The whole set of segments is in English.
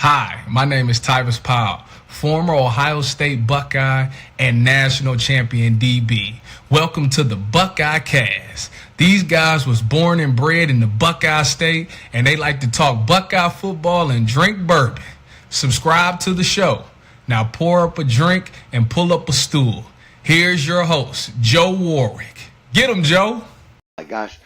Hi, my name is Tyvis Powell, former Ohio State Buckeye and national champion DB. Welcome to the Buckeye Cast. These guys was born and bred in the Buckeye State, and they like to talk Buckeye football and drink bourbon. Subscribe to the show. Now pour up a drink and pull up a stool. Here's your host, Joe Warwick. Get him, Joe. My gosh.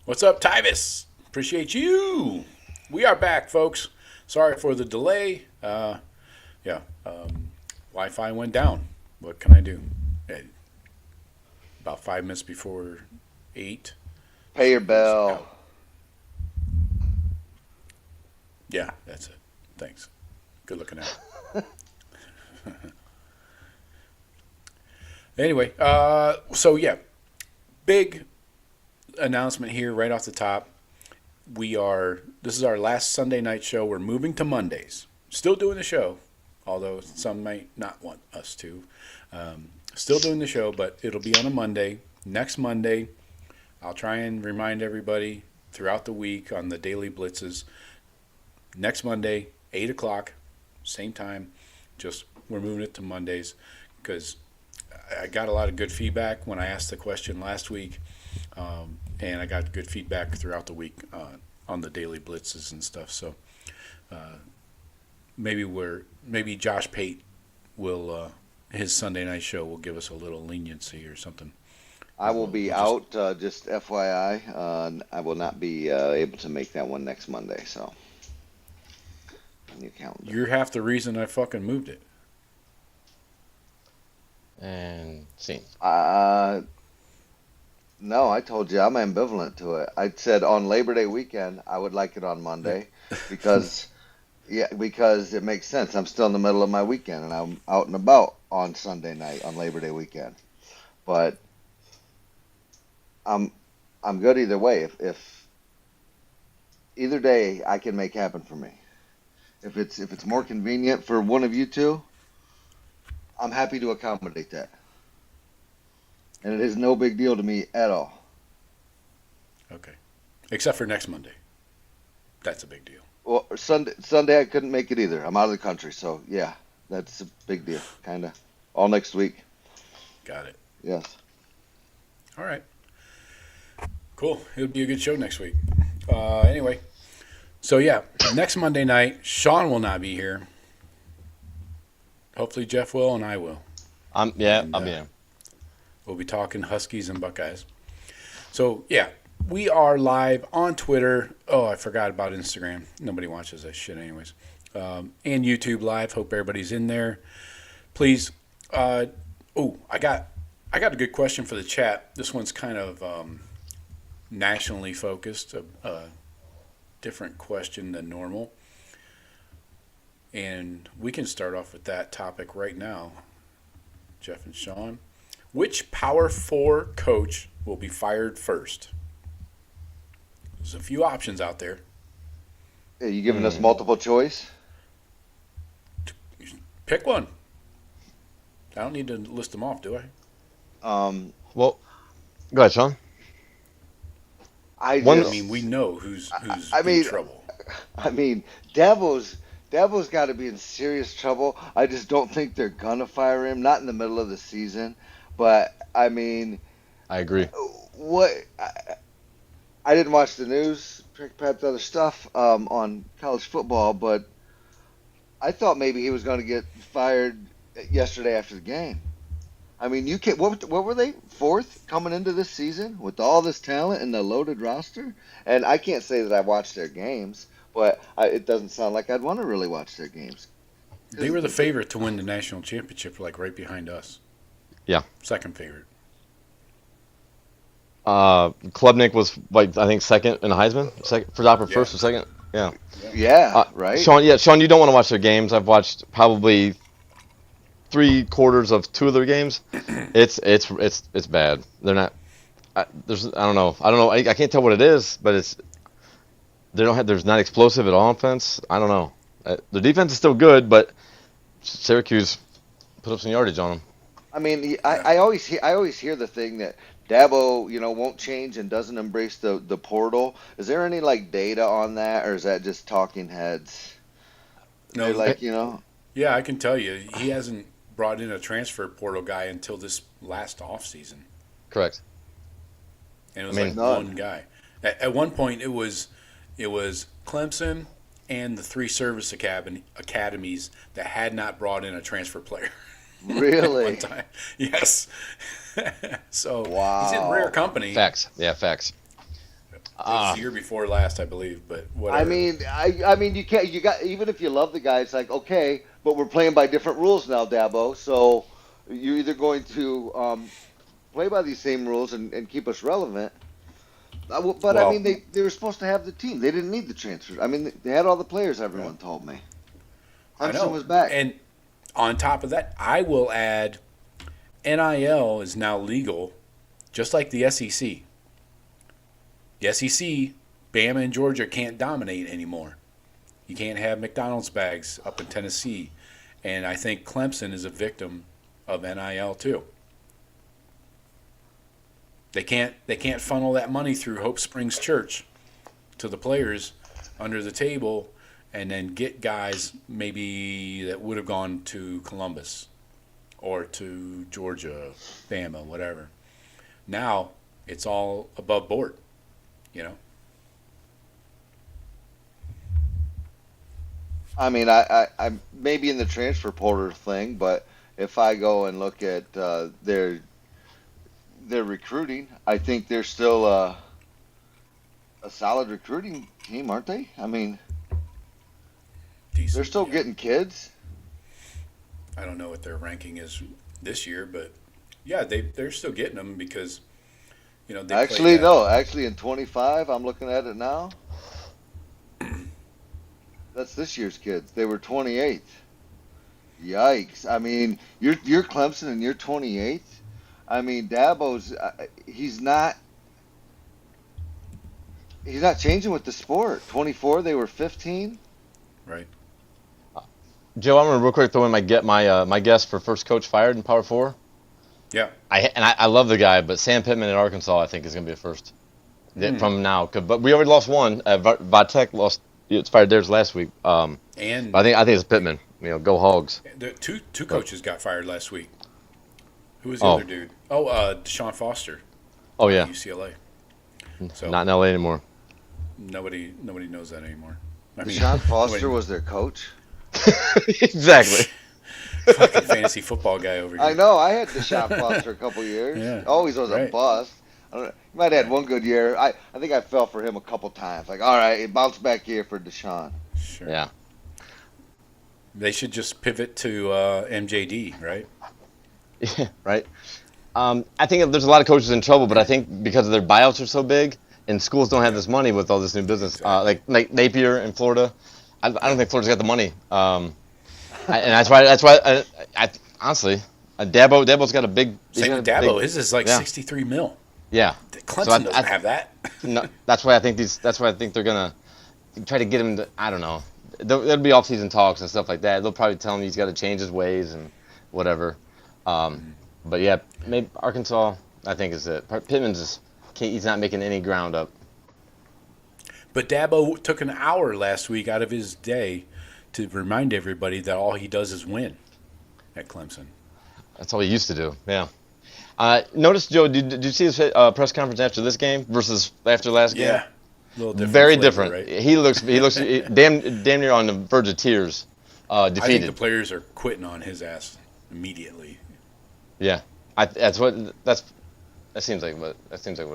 What's up, Tyvis? Appreciate you. We are back, folks. Sorry for the delay. Wi-Fi went down. What can I do? About 5 minutes before 8. Pay your bell. Yeah, that's it. Thanks. Good looking out. Anyway, big announcement here right off the top. This is our last Sunday night show. We're moving to Mondays. Still doing the show, although some might not want us to. Still doing the show, but it'll be on a Monday. Next Monday, I'll try and remind everybody throughout the week on the daily blitzes. Next Monday, 8 o'clock, same time. Just we're moving it to Mondays because I got a lot of good feedback when I asked the question last week. And I got good feedback throughout the week on the daily blitzes and stuff. So maybe Josh Pate will his Sunday night show will give us a little leniency or something. I will be out, just FYI. I will not be able to make that one next Monday. So new calendar. You're half the reason I fucking moved it. And scene. No, I told you I'm ambivalent to it. I said on Labor Day weekend I would like it on Monday because it makes sense. I'm still in the middle of my weekend and I'm out and about on Sunday night on Labor Day weekend. But I'm good either way. If either day I can make happen for me. If it's more convenient for one of you two, I'm happy to accommodate that. And it is no big deal to me at all. Okay. Except for next Monday. That's a big deal. Well, Sunday I couldn't make it either. I'm out of the country, so yeah, that's a big deal, kind of. All next week. Got it. Yes. All right. Cool. It'll be a good show next week. Anyway. So, yeah, next Monday night, Shawn will not be here. Hopefully Jeff will and I will. I'll be here. We'll be talking Huskies and Buckeyes. So, yeah, we are live on Twitter. Oh, I forgot about Instagram. Nobody watches that shit anyways. And YouTube Live. Hope everybody's in there. Please. I got a good question for the chat. This one's kind of nationally focused. A different question than normal. And we can start off with that topic right now. Jeff and Shawn. Which Power 4 coach will be fired first? There's a few options out there. Are you giving us multiple choice? Pick one. I don't need to list them off, do I? Well, go ahead, Shawn. We know who's in trouble. I mean, Dabo's got to be in serious trouble. I just don't think they're gonna fire him. Not in the middle of the season. But I mean, I agree. I didn't watch the news, perhaps other stuff on college football, but I thought maybe he was going to get fired yesterday after the game. I mean, you can't. What were they, fourth coming into this season with all this talent and the loaded roster? And I can't say that I watched their games, but it doesn't sound like I'd want to really watch their games. They were the favorite to win the national championship, like right behind us. Yeah. Second favorite. Klubnik was I think second in Heisman. First or second. Yeah. Yeah. Right. Shawn, you don't want to watch their games. I've watched probably 3/4 of 2 of their games. It's bad. They're not. I don't know. I can't tell what it is, but there's not explosive at all offense. I don't know. The defense is still good, but Syracuse put up some yardage on them. I mean, I always hear the thing that Dabo, won't change and doesn't embrace the portal. Is there any data on that, or is that just talking heads? No, They're like, you know, yeah, I can tell you, he hasn't brought in a transfer portal guy until this last offseason. Correct. And it was I mean, like one guy. At one point, it was Clemson and the three service academies that had not brought in a transfer player. really. One time, yes. So Wow. he's in rare company. Facts. Yeah, facts. It was the year before last, I believe, but whatever. I mean, you can't. You got even if you love the guy, it's like okay, but we're playing by different rules now, Dabo. So you're either going to play by these same rules and keep us relevant. But I mean, they were supposed to have the team. They didn't need the transfers. I mean, they had all the players. Everyone told me. Clemson was back. And on top of that, I will add, NIL is now legal, just like the SEC. The SEC, Bama and Georgia can't dominate anymore. You can't have McDonald's bags up in Tennessee. And I think Clemson is a victim of NIL too. They can't funnel that money through Hope Springs Church to the players under the table and then get guys maybe that would have gone to Columbus or to Georgia, Bama, whatever. Now it's all above board, you know. I mean, I'm maybe in the transfer portal thing, but if I go and look at their recruiting, I think they're still a solid recruiting team, aren't they? I mean, Decent, they're still yeah. getting kids. I don't know what their ranking is this year, but yeah, they're still getting them because, you know, they Actually, play, no. Actually, in 25, I'm looking at it now. That's this year's kids. They were 28th. Yikes! I mean, you're Clemson and you're 28th. I mean, Dabo's he's not changing with the sport. 24, they were 15. right? Joe, I'm gonna real quick throw in my guess for first coach fired in Power 4. Yeah. I love the guy, but Sam Pittman at Arkansas I think is gonna be a first from now. But we already lost one. Vitek lost. It's fired theirs last week. And But I think it's Pittman. You know, go Hogs. the two coaches got fired last week. Who was the other dude? Shawn Foster. Oh yeah, UCLA. So not in LA anymore. nobody knows that anymore. I mean, Sean Foster was their coach. Exactly. fucking fantasy football guy over here. I know. I had Deshaun Foster a couple years. Yeah, Always was a right. bust. I don't know. He might have had one good year. I think I fell for him a couple times. Like, all right, it bounced back here for Deshaun. Sure. Yeah. They should just pivot to MJD, right? Yeah, right. I think there's a lot of coaches in trouble, but I think because their buyouts are so big and schools don't have this money with all this new business, like Napier in Florida, I don't think Florida's got the money. And that's why I honestly, Dabo's got a big. Same with Dabo. His is like 63 mil. Yeah. Clemson doesn't have that. No, that's why I think they're gonna try to get him to. I don't know. There'll be off-season talks and stuff like that. They'll probably tell him he's got to change his ways and whatever. But yeah, maybe Arkansas, I think is it. Pittman's he's not making any ground up. But Dabo took an hour last week out of his day to remind everybody that all he does is win at Clemson. That's all he used to do. Yeah. Notice, Joe, did you see his press conference after this game versus after last game? Yeah. A little different. Very flavor, different. Right? He looks damn near on the verge of tears. I think the Defeated. players are quitting on his ass immediately. Yeah. That seems like what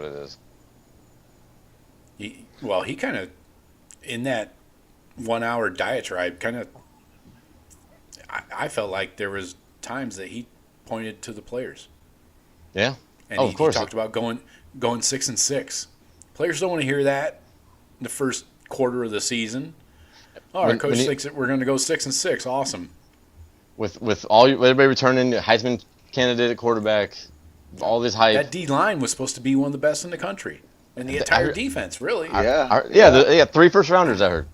it is. He kind of, in that 1 hour diatribe, kind of, I felt like there was times that he pointed to the players. Yeah. And of course. He talked about going 6-6. Players don't want to hear that in the first quarter of the season. Oh, our coach thinks that we're going to go 6-6. Awesome. With everybody returning, Heisman candidate at quarterback, all this hype. That D line was supposed to be one of the best in the country, and the entire defense, really. Yeah. 3 first rounders I heard.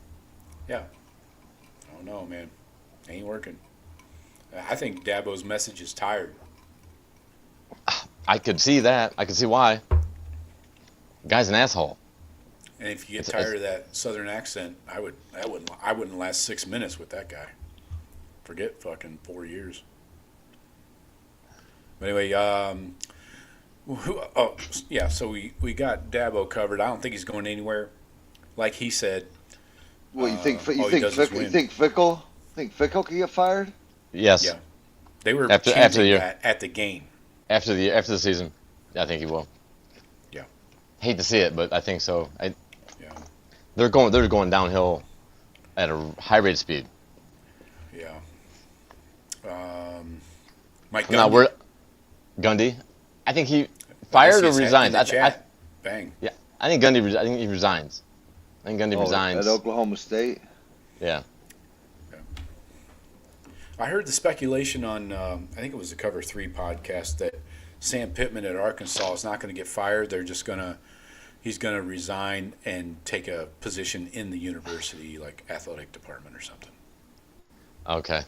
Yeah. Oh no, man, ain't working. I think Dabo's message is tired. I could see that. I could see why. Guy's an asshole. And if you get tired of that Southern accent, I wouldn't last 6 minutes with that guy. Forget fucking 4 years. But anyway, so we got Dabo covered. I don't think he's going anywhere. Like he said. Well, you think all he does is win. you think Fickle can get fired? Yes. Yeah. They were After the changing year. that at the game. After the season, I think he will. Yeah. Hate to see it, but I think so. Yeah. They're going downhill at a high rate of speed. Yeah. Mike Gundy. Now Gundy. I think he fired or resigns. Bang. Yeah, I think Gundy. I think he resigns. I think Gundy resigns. At Oklahoma State. Yeah. I heard the speculation on, I think it was the Cover 3 podcast, that Sam Pittman at Arkansas is not going to get fired. He's going to resign and take a position in the university, like athletic department or something. Okay.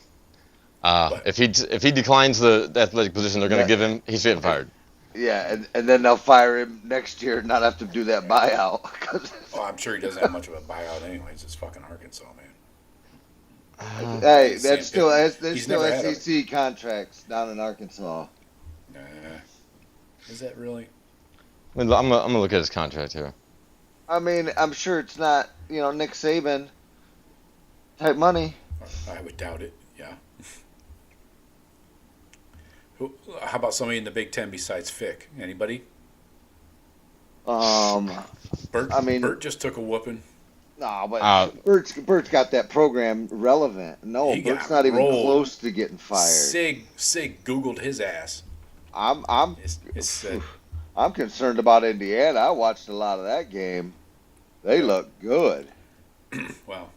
If he declines the athletic position they're going to give him, he's getting fired. Yeah, and then they'll fire him next year and not have to do that buyout. I'm sure he doesn't have much of a buyout anyways. It's fucking Arkansas, man. Hey, there's still never SEC contracts down in Arkansas. Nah. Is that really? I'm gonna look at his contract here. I mean, I'm sure it's not, Nick Saban type money. I would doubt it. Yeah. How about somebody in the Big Ten besides Fick? Anybody? Bert just took a whooping. No, but Bert's got that program relevant. No, Bert's not even close to getting fired. Sig Googled his ass. I'm concerned about Indiana. I watched a lot of that game. They look good. Well,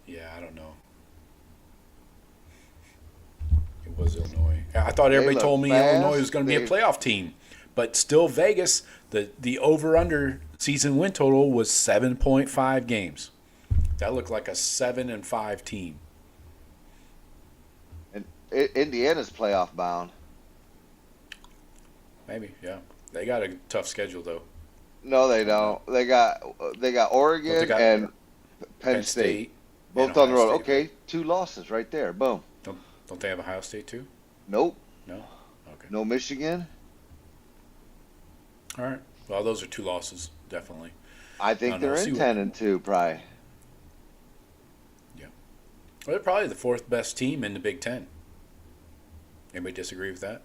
yeah, I don't know. It was Illinois. I thought everybody told me Illinois was going to be a playoff team, but still Vegas. The over/under season win total was 7.5 games. That looked like a 7-5 team. And Indiana's playoff bound. Maybe, yeah. They got a tough schedule though. No, they don't. They got Oregon and Penn State. Both on the road. State. Okay, 2 losses right there. Boom. Don't they have Ohio State too? Nope. No. Okay. No Michigan. All right. Well, those are 2 losses, definitely. I think they're in 10-2, probably. Yeah. Well, they're probably the 4th best team in the Big Ten. Anybody disagree with that?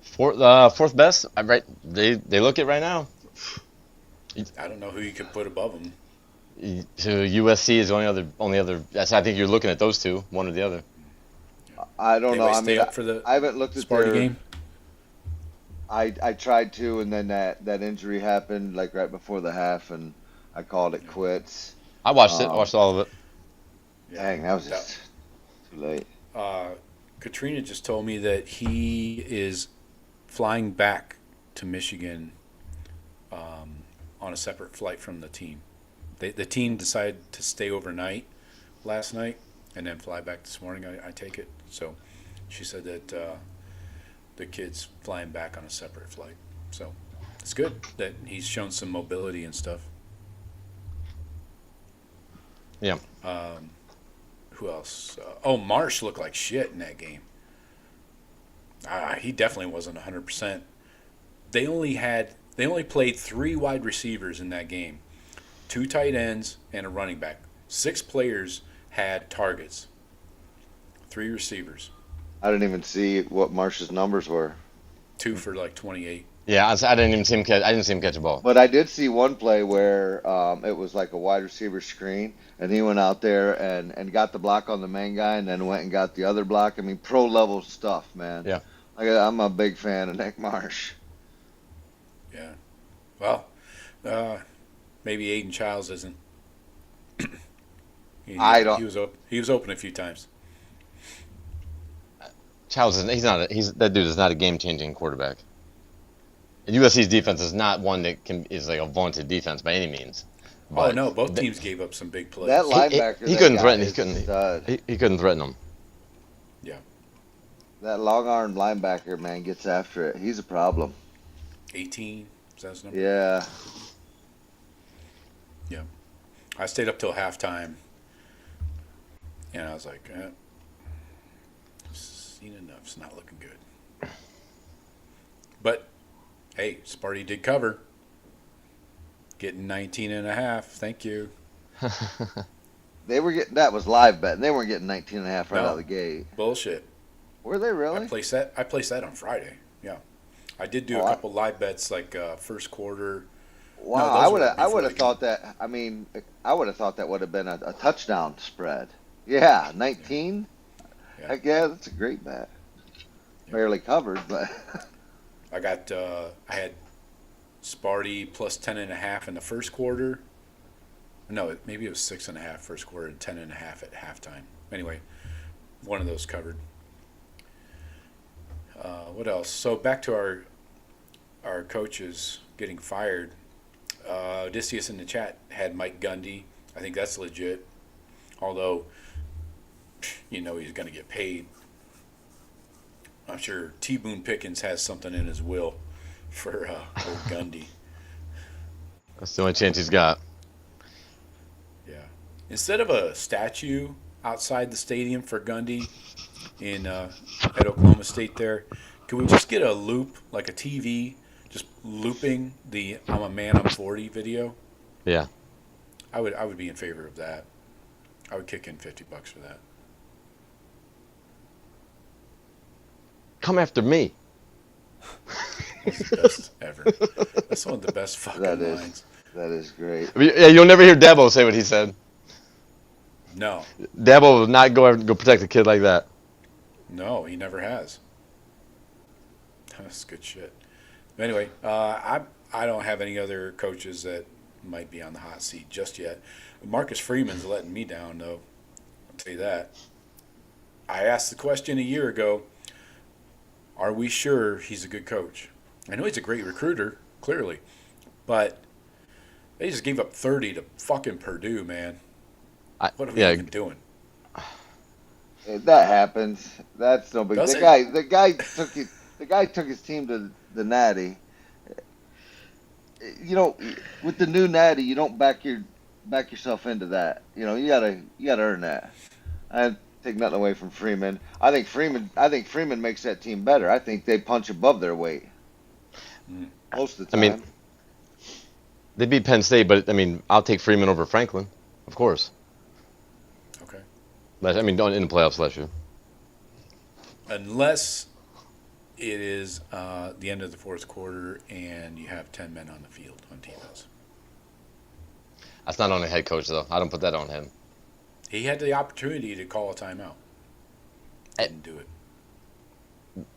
Fourth best. Right. They look it right now. I don't know who you could put above them. So USC is the only other. I think you're looking at those 2, one or the other. I don't know. I mean, up for the I haven't looked at Sparty game. I tried to, and then that injury happened like right before the half, and I called it quits. I watched it. I watched all of it. Yeah. Dang, that was just too late. Katrina just told me that he is flying back to Michigan on a separate flight from the team. The team decided to stay overnight last night and then fly back this morning, I take it. So she said that the kid's flying back on a separate flight. So it's good that he's shown some mobility and stuff. Yeah. Who else? Marsh looked like shit in that game. He definitely wasn't 100%. They only played 3 wide receivers in that game, 2 tight ends and a running back. 6 players had targets. 3 receivers. I didn't even see what Marsh's numbers were. 2 for like 28. Yeah, I didn't even see him catch. I didn't see him catch a ball. But I did see one play where it was like a wide receiver screen, and he went out there and got the block on the main guy, and then went and got the other block. I mean, pro level stuff, man. Yeah. I'm a big fan of Nick Marsh. Yeah. Well, maybe Aiden Childs isn't. He was open a few times. Childs that dude is not a game-changing quarterback. And USC's defense is not one that is like a vaunted defense by any means. But no, both teams gave up some big plays. That linebacker, he couldn't threaten. He couldn't threaten them. Yeah. That long-armed linebacker, man, gets after it. He's a problem. 18, is that his number? Yeah. Yeah. I stayed up till halftime, and I was like, seen enough. It's not looking good. But, hey, Sparty did cover. Getting 19.5. Thank you. They were getting, that was live betting. They weren't getting 19.5 right out of the gate. Bullshit. Were they really? I placed that on Friday. Yeah. I did do a couple live bets like first quarter. Wow, No, I would have thought that. I mean, I would have thought that would have been a touchdown spread. Yeah, 19. Yeah. Heck yeah, that's a great bet. Yeah. Barely covered, but I got I had Sparty plus 10.5 in the first quarter. No, maybe it was 6.5 first quarter and 10.5 at halftime. Anyway, one of those covered. What else? So back to our coaches getting fired. Odysseus in the chat had Mike Gundy. I think that's legit. Although, he's going to get paid. I'm sure T. Boone Pickens has something in his will for old Gundy. That's the only chance he's got. Yeah. Instead of a statue outside the stadium for Gundy at Oklahoma State there, can we just get a loop, like a TV, just looping the "I'm a man, I'm 40" video? Yeah. I would be in favor of that. I would kick in $50 for that. Come after me. That's the best ever. That's one of the best fucking lines. That is great. Yeah, you'll never hear Dabo say what he said. No. Dabo will not go protect a kid like that. No, he never has. That's good shit. Anyway, I don't have any other coaches that might be on the hot seat just yet. Marcus Freeman's letting me down, though. I'll tell you that. I asked the question a year ago, are we sure he's a good coach? I know he's a great recruiter, clearly. But they just gave up 30 to fucking Purdue, man. What are we even doing? That happens. That's no big. The guy took his team to the Natty. With the new Natty, you don't back yourself into that. You gotta earn that. I take nothing away from Freeman. I think Freeman makes that team better. I think they punch above their weight most of the time. I mean, they beat Penn State, but I'll take Freeman over Franklin, of course. Okay. In the playoffs last year. Unless it is the end of the fourth quarter and you have 10 men on the field on defense. That's not on the head coach, though. I don't put that on him. He had the opportunity to call a timeout. Didn't do it.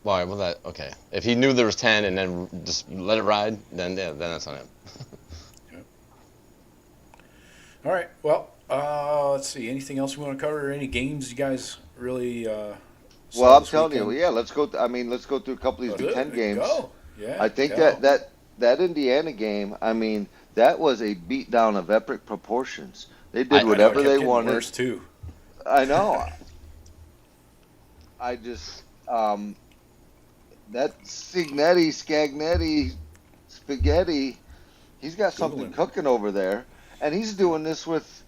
Why? Well, okay. If he knew there was 10 and then just let it ride, then that's on him. Yep. All right. Well, let's see. Anything else we want to cover? Any games you guys really? Well, I'm telling you, yeah. Let's go. Let's go through a couple of these Big Ten games. Go. Yeah. I think that Indiana game. That was a beatdown of epic proportions. They did whatever they wanted. Worse too. I know. I just that Scagnetti, spaghetti. He's got something cooking over there, and he's doing this with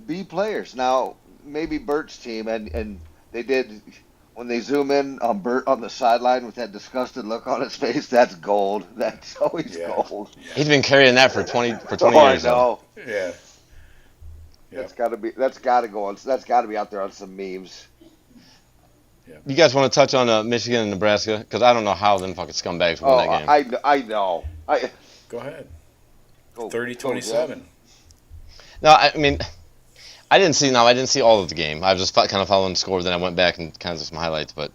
B players. Now maybe Bert's team, and they did when they zoom in on Bert on the sideline with that disgusted look on his face. That's gold. That's always gold. Yeah. He's been carrying that for 20 years. I know. Yeah. That's got to go on. That's got to be out there on some memes. Yeah. You guys want to touch on Michigan and Nebraska? Because I don't know how them fucking scumbags won that game. I know. Go ahead. 30-27. No, I didn't see all of the game. I was just kind of following the score. Then I went back and kind of some highlights. But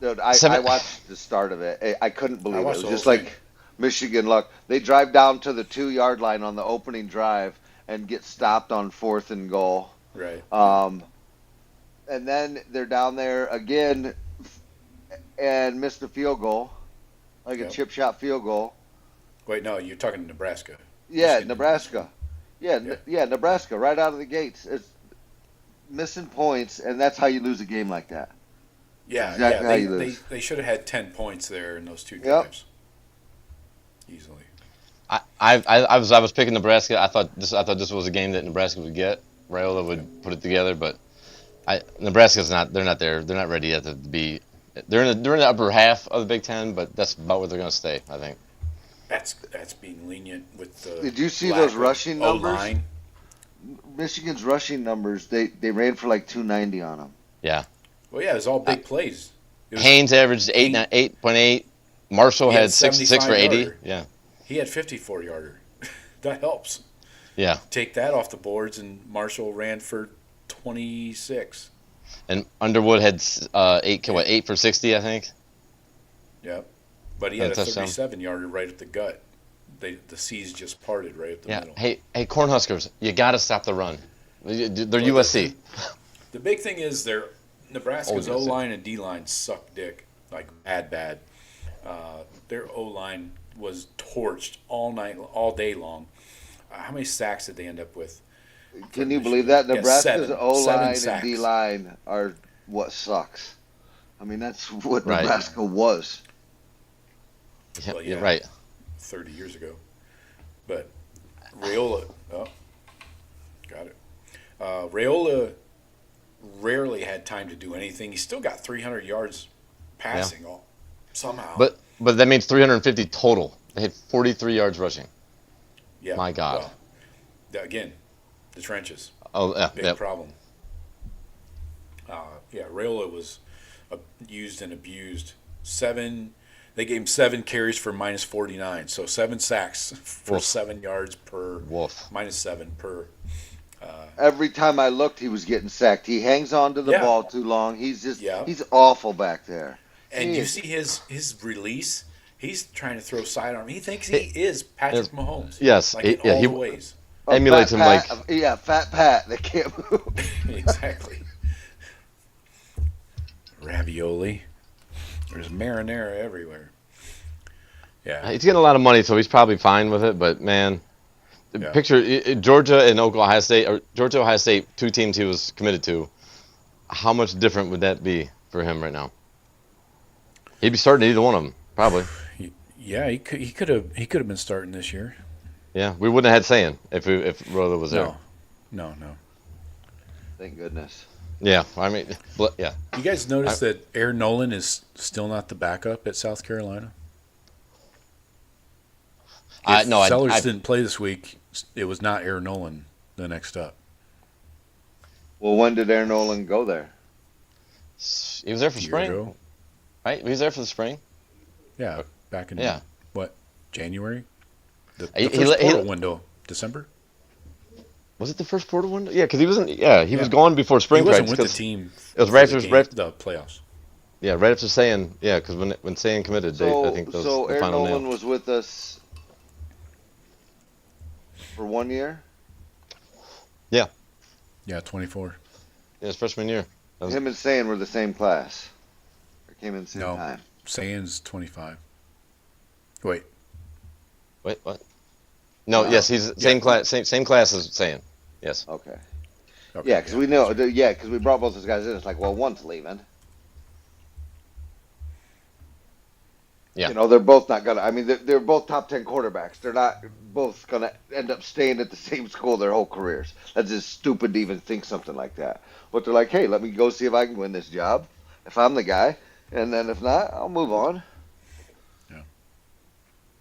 dude, I watched the start of it. I couldn't believe it. It was just like Michigan luck. They drive down to the 2-yard line on the opening drive and get stopped on 4th and goal. Right. And then they're down there again and missed a field goal, like a chip shot field goal. Wait, no, you're talking Nebraska. Yeah, Michigan. Nebraska. Yeah, Nebraska, right out of the gates. It's missing points, and that's how you lose a game like that. Yeah, exactly how you lose. They should have had 10 points there in those two drives. Easily. I was picking Nebraska. I thought this was a game that Nebraska would get. Raiola would put it together, but Nebraska's not. They're not there. They're not ready yet to be. They're in the upper half of the Big Ten, but that's about where they're going to stay, I think. That's being lenient with the. Did you see those rushing numbers? O-line. Michigan's rushing numbers, they ran for like 290 on them. Yeah. Well, yeah, it was all big plays. Haynes averaged 8.8. Marshall had 6 for 80. yarder. Yeah. He had 54-yarder. That helps. Yeah. Take that off the boards, and Marshall ran for 26. And Underwood had 8 for 60, I think. Yep. But he had a touchdown. 37-yarder right at the gut. The seas just parted right at the middle. Hey, Cornhuskers, you got to stop the run. They're USC. The big thing is Nebraska's Oh, yes, O-line and D-line suck dick, like bad. Their O-line was torched all day long. How many sacks did they end up with? Can you believe that? Nebraska's seven O-line and sacks. D-line are what sucks. I mean, that's what Right. Nebraska was. Yeah, Well, you're right. 30 years ago. But Raiola, got it. Raiola rarely had time to do anything. He still got 300 yards passing somehow. But that means 350 total. They had 43 yards rushing. yeah, My God. Well, again, the trenches. Oh, yeah. Big Yep. problem. Raiola was used and abused. They gave him 7 carries for minus 49. So 7 sacks for Woof. 7 yards per, Wolf. minus 7 per. Every time I looked, he was getting sacked. He hangs on to the Yeah. ball too long. He's Yeah. he's awful back there. And He you is. see his release. He's trying to throw sidearm. He thinks he is Patrick Mahomes. Yes, Like he- in all he- the ways. Emulates him Fat like. Pat, Fat Pat. They can't move. Exactly. Ravioli. There's marinara everywhere. Yeah. He's getting a lot of money, so he's probably fine with it. But man, Yeah. picture Georgia and Ohio State, or Georgia, Ohio State, 2 teams he was committed to. How much different would that be for him right now? He'd be starting either one of them, probably. Yeah, he could have been starting this year. Yeah, we wouldn't have had Sayin if Rolo was there. No. Thank goodness. Yeah, I mean, yeah. You guys notice that Aaron Nolan is still not the backup at South Carolina? If Sellers didn't play this week, it was not Aaron Nolan the next up. Well, when did Aaron Nolan go there? He was there for A year spring, ago. right? He was there for the spring. Yeah, back in Yeah. January? The He- first he- portal window, December? Was it the first portal window? Yeah, because he wasn't. Yeah, he was gone before He spring wasn't practice. with the 'Cause team. It was for right the after game- the playoffs. Yeah, right after Sayin. Yeah, because when Sayin committed, I think that was So the Aaron final Nolan nail. was with us for 1 year. Yeah, 24. Yeah, his freshman year. That was- Him and Sayin were the same class. Or came in the same No. time. Sayin's 25. Wait. Wait, what? No, Wow. yes, he's same class, same class as Sayin. Yes. Okay. Okay, Yeah, because we know. Yeah, because we brought both those guys in. It's like, well, one's leaving. Yeah. You know, they're both not gonna. I mean, they're both top 10 quarterbacks. They're not both gonna end up staying at the same school their whole careers. That's just stupid to even think something like that. But they're like, hey, let me go see if I can win this job, if I'm the guy, and then if not, I'll move on. Yeah.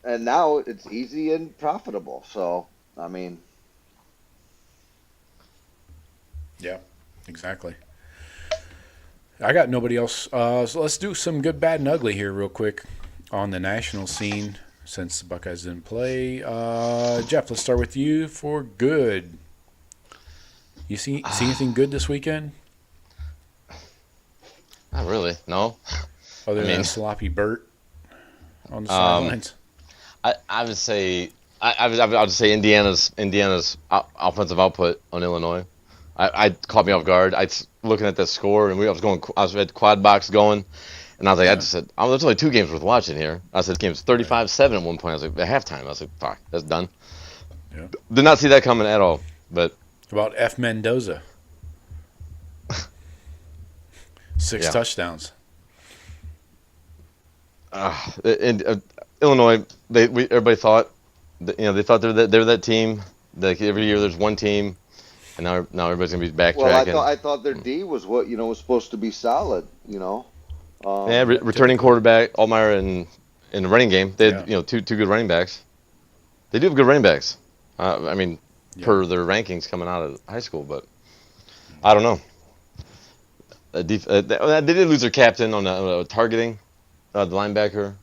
And now it's easy and profitable. So, I mean, Yeah, exactly. I got nobody else. So let's do some good, bad, and ugly here real quick on the national scene since the Buckeyes didn't play. Jeff, let's start with you for good. You see anything good this weekend? Not really. No. Other I than mean- sloppy Bert on the sidelines? I would say I would say Indiana's offensive output on Illinois. I caught me off guard. I was looking at the score and I was at quad box going, and I was like, I just said, oh, there's only 2 games worth watching here. I said, the game's 35-7 at one point. I was like, at halftime, I was like, fuck, that's done. Yeah. Did not see that coming at all. But About F. Mendoza. 6 Yeah. touchdowns. Illinois, everybody thought They thought they were that team. Like every year, there's one team, and now everybody's gonna be backtracking. Well, I thought their D was what was supposed to be solid. Returning quarterback Allmeyer in the running game. They had two good running backs. They do have good running backs. Per their rankings coming out of high school, but I don't know. They did lose their captain on targeting, the linebacker,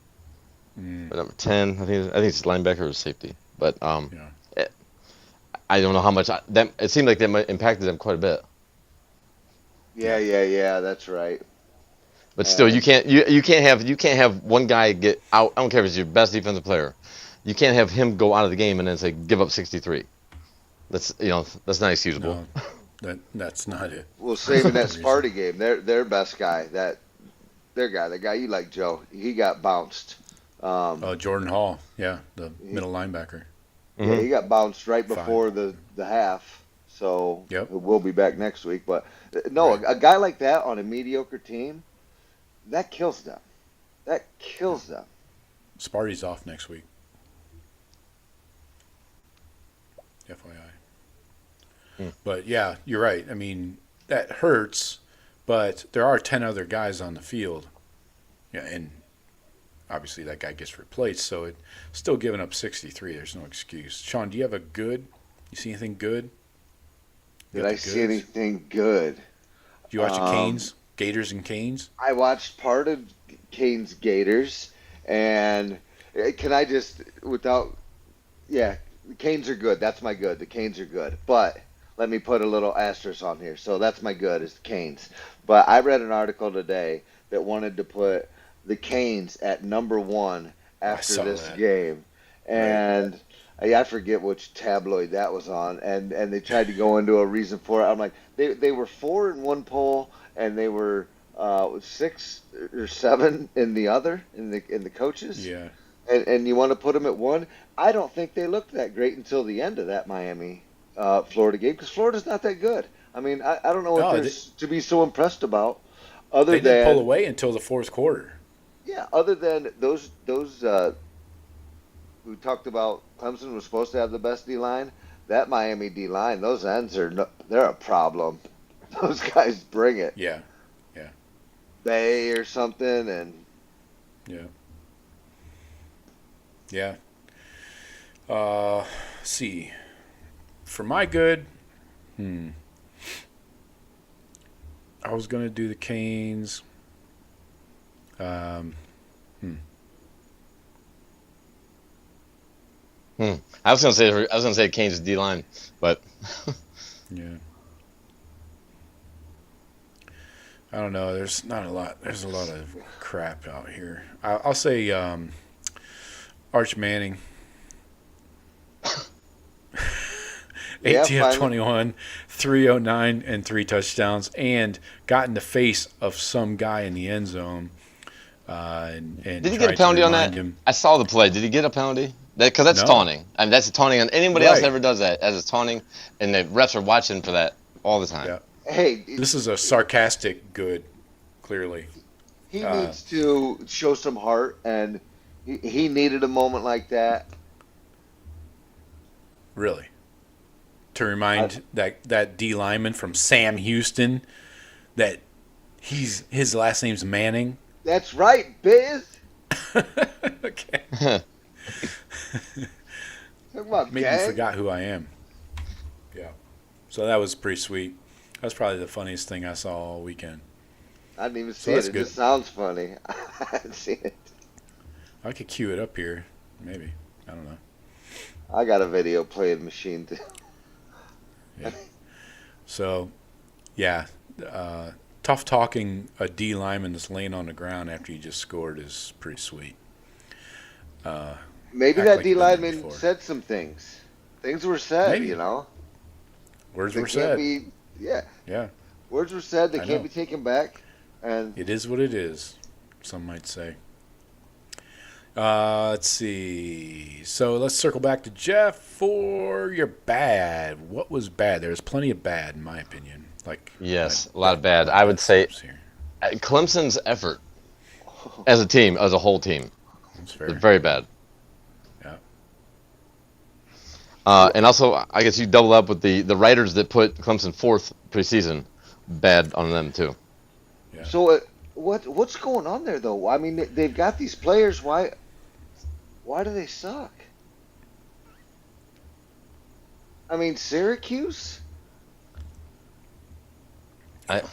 number 10. I think it's linebacker or safety, but I don't know how much it seemed like that impacted them quite a bit. Yeah, that's right. But still, you can't have one guy get out. I don't care if it's your best defensive player. You can't have him go out of the game and then say give up 63. That's not excusable. No, that's not it. Well, saving that Sparty game, their best guy, the guy you like, Joe, he got bounced. Jordan Hall, the middle linebacker. Yeah, he got bounced right before the half, so we'll be back next week. But no, a guy like that on a mediocre team, that kills them. Sparty's off next week. FYI. But yeah, you're right. I mean, that hurts, but there are 10 other guys on the field. Yeah, and obviously that guy gets replaced, so it's still giving up 63. There's no excuse. Shawn, do you have you see anything good? Did I see anything good? Did you watch the Canes? Gators and Canes? I watched part of Canes Gators, and can I just, the Canes are good. That's my good. The Canes are good. But let me put a little asterisk on here. So that's my good is the Canes. But I read an article today that wanted to put the Canes at number 1 after this game. And I forget which tabloid that was on. And they tried to go into a reason for it. I'm like, they were 4 in one poll, and they were 6 or 7 in the other, in the coaches. Yeah. And you want to put them at 1? I don't think they looked that great until the end of that Miami Florida game, because Florida's not that good. I mean, I don't know what there's to be so impressed about, they didn't pull away until the fourth quarter. Yeah, other than those we talked about, Clemson was supposed to have the best D line. That Miami D line, those ends they're a problem. Those guys bring it. Yeah. Bay or something, and yeah. See, for my good, I was gonna do the Canes. I was gonna say Canes D line, but yeah. I don't know. There's not a lot. There's a lot of crap out here. I'll say Arch Manning. 18 of 21, 309, and 3 touchdowns, and got in the face of some guy in the end zone. And did he get a penalty on that? I saw the play. Did he get a penalty? Because that's taunting. I mean, that's a taunting on anybody else ever does that as a taunting, and the refs are watching for that all the time. Yeah. Hey, this is a sarcastic good, clearly. He needs to show some heart, and he needed a moment like that. Really? To remind that D lineman from Sam Houston that his last name's Manning. That's right, Biz. Okay. Maybe you forgot who I am. Yeah. So that was pretty sweet. That was probably the funniest thing I saw all weekend. I didn't even see it. It just sounds funny. I hadn't seen it. I could cue it up here. Maybe. I don't know. I got a video playing machine too. Yeah. So, yeah. Tough talking a D lineman that's laying on the ground after you just scored is pretty sweet. Maybe that D lineman said some things. Things were said, Maybe. you know. Words were said. Yeah. Words were said. They can't be taken back. And it is what it is, some might say. Let's see. So let's circle back to Jeff for your bad. What was bad? There's plenty of bad, in my opinion. Yes, a lot of bad. I would say Clemson's effort as a team, as a whole team, was very bad. Yeah. And also, I guess you double up with the writers that put Clemson fourth preseason. Bad on them too. Yeah. So what's going on there though? I mean, they've got these players. Why do they suck? I mean, Syracuse. Like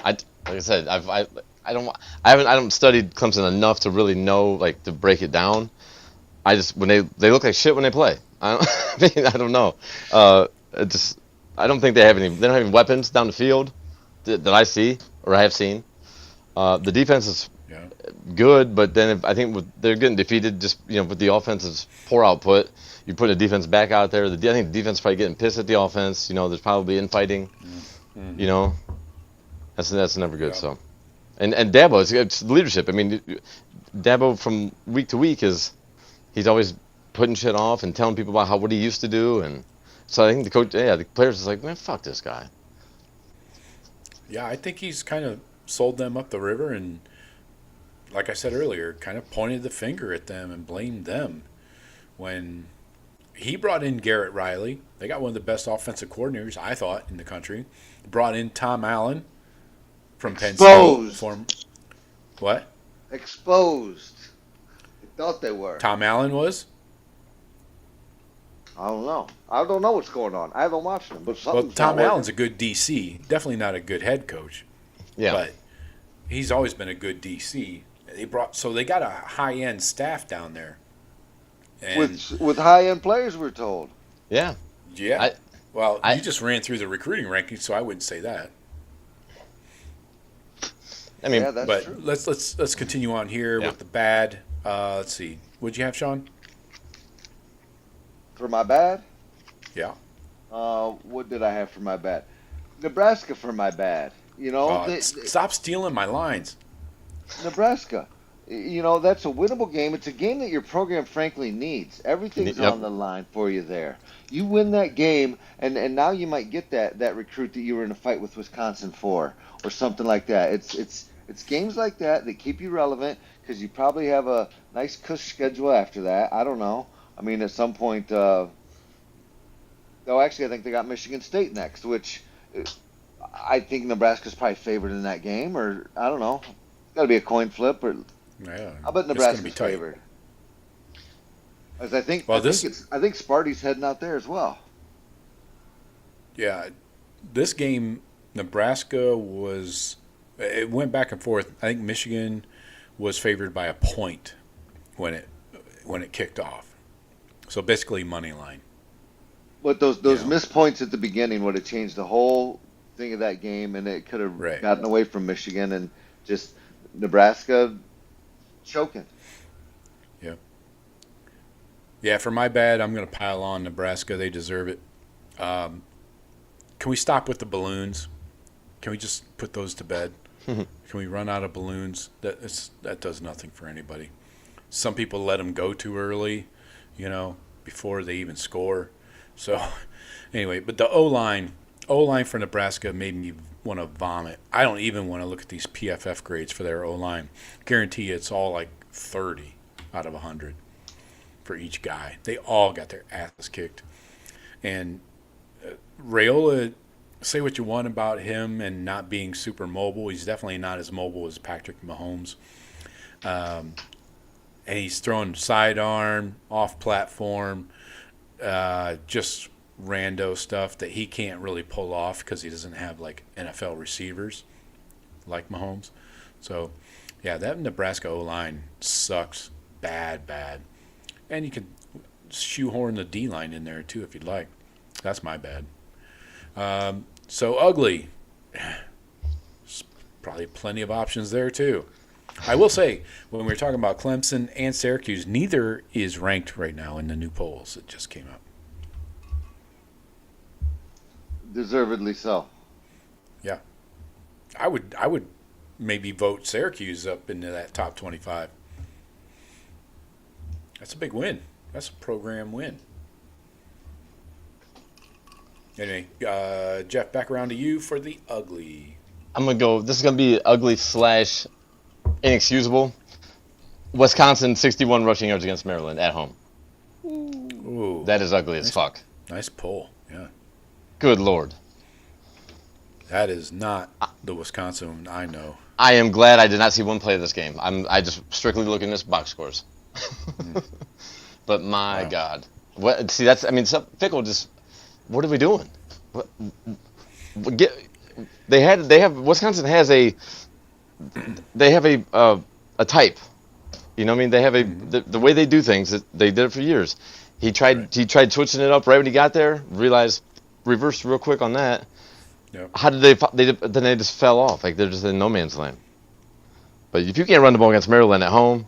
I said, I haven't studied Clemson enough to really know, like, to break it down. I just when they look like shit when they play. I mean, I don't know. I don't think they don't have any weapons down the field that I see or I have seen. The defense is good, but then I think they're getting defeated just with the offense's poor output. You put a defense back out there. I think the defense is probably getting pissed at the offense. There's probably infighting. Mm-hmm. That's never good. Yeah. So, and Dabo, it's leadership. I mean, Dabo from week to week he's always putting shit off and telling people about what he used to do, and so I think the players is like, man, fuck this guy. Yeah, I think he's kind of sold them up the river, and like I said earlier, kind of pointed the finger at them and blamed them when he brought in Garrett Riley. They got one of the best offensive coordinators, I thought, in the country. Brought in Tom Allen from Penn State. What? Exposed. I thought they were. Tom Allen was? I don't know. I don't know what's going on. I haven't watched him, but something's Tom Allen's a good DC. Definitely not a good head coach. Yeah. But he's always been a good DC. They got a high-end staff down there. And with high-end players, we're told. Yeah. Yeah. You just ran through the recruiting rankings, so I wouldn't say that. I mean, yeah, that's true. Let's continue on here with the bad. Let's see. What'd you have, Shawn? For my bad? Yeah. What did I have for my bad? Nebraska for my bad. Stop stealing my lines. Nebraska. That's a winnable game. It's a game that your program frankly needs. Everything's on the line for you there. You win that game, and now you might get that recruit that you were in a fight with Wisconsin for, or something like that. It's games like that keep you relevant because you probably have a nice cush schedule after that. I don't know. I mean, at some point, actually, I think they got Michigan State next, which I think Nebraska's probably favored in that game, or I don't know. Got to be a coin flip, or I bet Nebraska's favored. As I think Sparty's heading out there as well. Yeah, this game, Nebraska it went back and forth. I think Michigan was favored by a point when it kicked off. So basically money line. But those missed points at the beginning would have changed the whole thing of that game, and it could have gotten away from Michigan and just Nebraska choking. Yeah. Yeah, for my bad, I'm going to pile on Nebraska. They deserve it. Can we stop with the balloons? Can we just put those to bed? Can we run out of balloons? That does nothing for anybody. Some people let them go too early, before they even score. So, anyway, but the O-line for Nebraska made me want to vomit. I don't even want to look at these PFF grades for their O-line. Guarantee you it's all like 30 out of 100 for each guy. They all got their asses kicked. And Raiola, say what you want about him and not being super mobile. He's definitely not as mobile as Patrick Mahomes. And he's throwing sidearm, off platform, just rando stuff that he can't really pull off because he doesn't have like NFL receivers like Mahomes. So, yeah, that Nebraska O-line sucks bad. And you can shoehorn the D-line in there too if you'd like. That's my bad. So ugly. There's probably plenty of options there too. I will say, when we were talking about Clemson and Syracuse, neither is ranked right now in the new polls that just came out. Deservedly so. Yeah. I would maybe vote Syracuse up into that top 25. That's a big win. That's a program win. Anyway, Jeff, back around to you for the ugly. I'm going to go, this is going to be ugly / inexcusable. Wisconsin, 61 rushing yards against Maryland at home. Ooh. That is ugly as fuck. Nice pull. Yeah. Good Lord. That is not the Wisconsin I know. I am glad I did not see one play of this game. I just strictly looking at this box scores. But my God, what? See, that's. I mean, Fickle just. What are we doing? They have Wisconsin has a. They have a type. You know what I mean? They have the way they do things. They did it for years. He tried switching it up right when he got there. Realized, reversed real quick on that. Yep. How did then they just fell off, like they're just in no man's land. But if you can't run the ball against Maryland at home,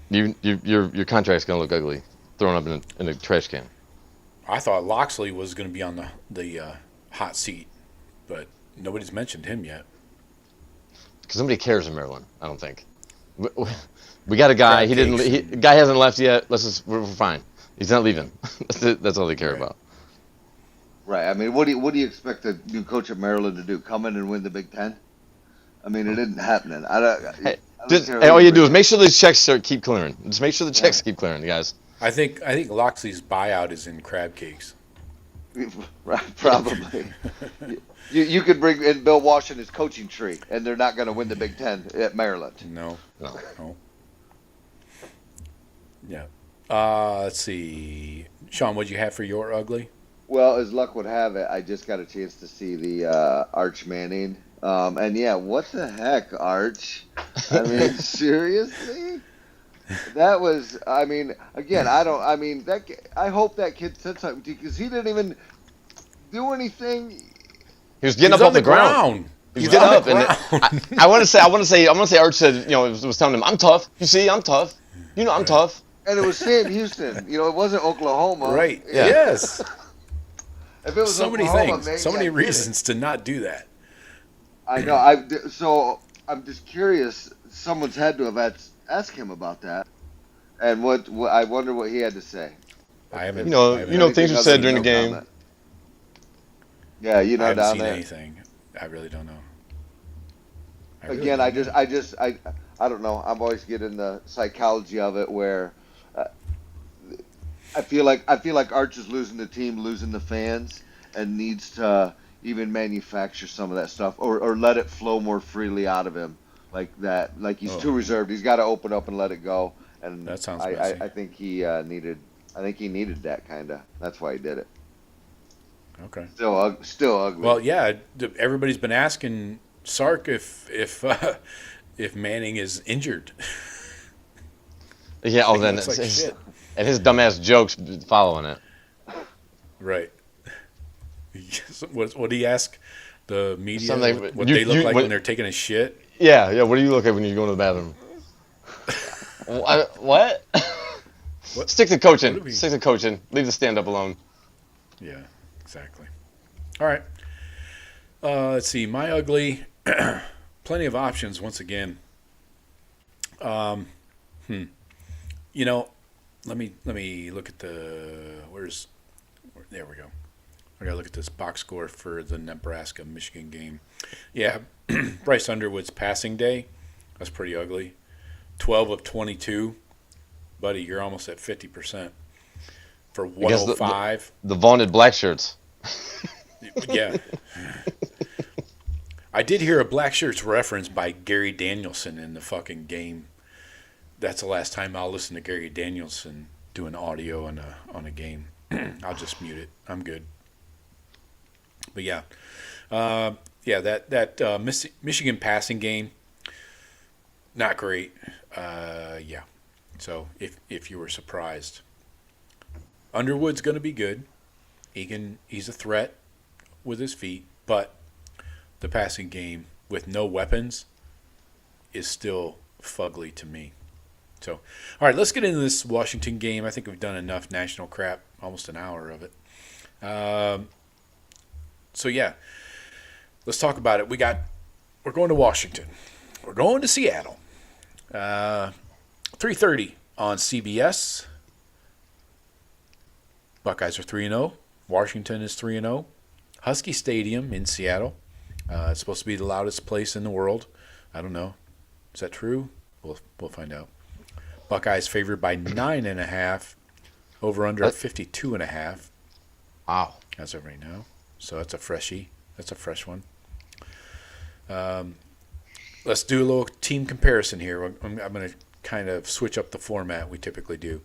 your contract's gonna look ugly, thrown up in a trash can. I thought Loxley was going to be on the hot seat, but nobody's mentioned him yet. Because nobody cares in Maryland, I don't think. We got a guy. Guy hasn't left yet. We're fine. He's not leaving. That's all they care about. Right. I mean, what do you expect the new coach at Maryland to do? Come in and win the Big Ten? I mean, it isn't happening. All you do is make sure these checks keep clearing. Just make sure the checks keep clearing, guys. I think Loxley's buyout is in crab cakes. Right, probably. you could bring in Bill Washington's coaching tree, and they're not going to win the Big Ten at Maryland. No. Yeah. Let's see. Shawn, what'd you have for your ugly? Well, as luck would have it, I just got a chance to see the Arch Manning. And yeah, what the heck, Arch? I mean, seriously? That was, I mean, again, I hope that kid said something because he didn't even do anything. He was getting up off the ground. He was getting up, and I want to say Arch said, was telling him, "I'm tough. You see, I'm tough. I'm tough." And it was Sam Houston. It wasn't Oklahoma. Right. Yeah. Yes. If it was so many Oklahoma, things, so many reasons to not do that. I know. So I'm just curious. Someone's had to have asked him about that, and what I wonder what he had to say. I haven't. Things were said during the game. Comment. Yeah, I haven't down seen there. anything. I really don't know. I don't know. I'm always getting the psychology of it where I feel like Arch is losing the team, losing the fans, and needs to even manufacture some of that stuff or let it flow more freely out of him like that. Like he's too reserved. He's got to open up and let it go. And that sounds messy. I think he needed that kind of. That's why he did it. Okay. Still ugly. Well, yeah. Everybody's been asking Sark if Manning is injured. Yeah. Oh, then and his dumbass jokes following it. Right. What did he ask the media? Something, what they look like when they're taking a shit? Yeah. What do you look like when you go to the bathroom? What? Stick to coaching. Leave the stand-up alone. Yeah, exactly. All right. Let's see. My ugly. Plenty of options once again. Let me look at there we go. I gotta look at this box score for the Nebraska-Michigan game. Yeah, Bryce Underwood's passing day. That's pretty ugly. 12 of 22. Buddy, you're almost at 50%. For 105. The vaunted black shirts. Yeah. I did hear a black shirts reference by Gary Danielson in the fucking game. That's the last time I'll listen to Gary Danielson doing audio on a game. I'll just mute it. I'm good. But yeah. That Michigan passing game, not great. Yeah. So if you were surprised, Underwood's going to be good. He's a threat with his feet, but the passing game with no weapons is still fugly to me. So, all right, let's get into this Washington game. I think we've done enough national crap, almost an hour of it. So yeah, let's talk about it. We're going to Washington. We're going to Seattle. 3:30 on CBS. Buckeyes are 3-0. Washington is 3-0. Husky Stadium in Seattle. It's supposed to be the loudest place in the world. I don't know. Is that true? We'll find out. Buckeyes favored by 9.5. Over under 52.5. Wow. As of right now. So that's a freshie. That's a fresh one. Let's do a little team comparison here. I'm going to kind of switch up the format we typically do.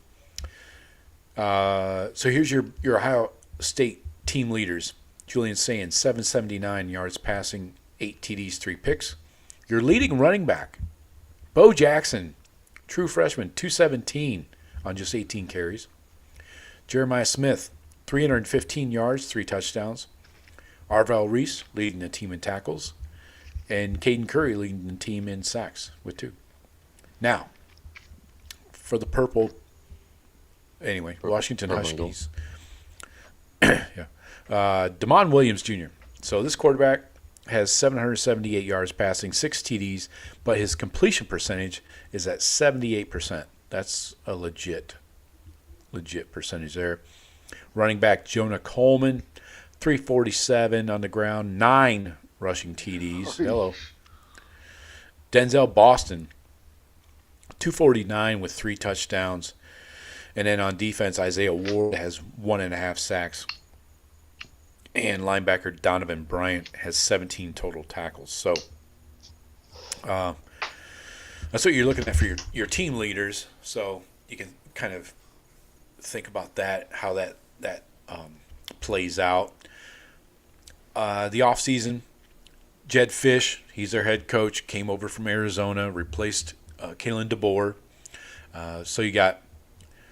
So here's your Ohio State team leaders. Julian Sayin, 779 yards passing, 8 TDs, 3 picks. Your leading running back, Bo Jackson, true freshman, 217 on just 18 carries. Jeremiah Smith, 315 yards, 3 touchdowns. Arvell Reese leading the team in tackles. And Caden Curry leading the team in sacks with 2. Now, for the Washington Huskies. Yeah. Damon Williams Jr. So this quarterback has 778 yards passing, 6 TDs, but his completion percentage is at 78%. That's a legit percentage there. Running back Jonah Coleman, 347 on the ground, 9 rushing TDs. Hello. Denzel Boston, 249 with 3 touchdowns. And then on defense, Isaiah Ward has 1.5 sacks. And linebacker Donovan Bryant has 17 total tackles. So that's what you're looking at for your team leaders. So you can kind of think about that, how that plays out. The offseason, Jed Fish, he's their head coach, came over from Arizona, replaced Kalen DeBoer. So you got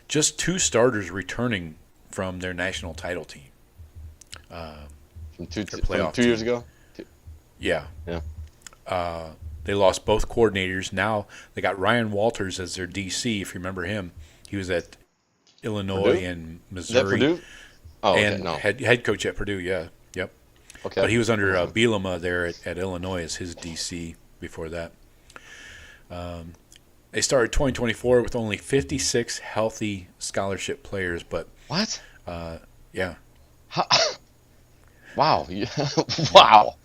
just 2 starters returning from their national title team. From 2 years ago? Yeah. Yeah. They lost both coordinators. Now they got Ryan Walters as their DC, if you remember him. He was at Illinois Purdue? and Is that Missouri. Purdue? Oh, okay, And no. head coach at Purdue, yeah. Yep. Okay. But he was under Bielema there at Illinois as his DC before that. They started 2024 with only 56 healthy scholarship players, but What? yeah. Wow. Wow.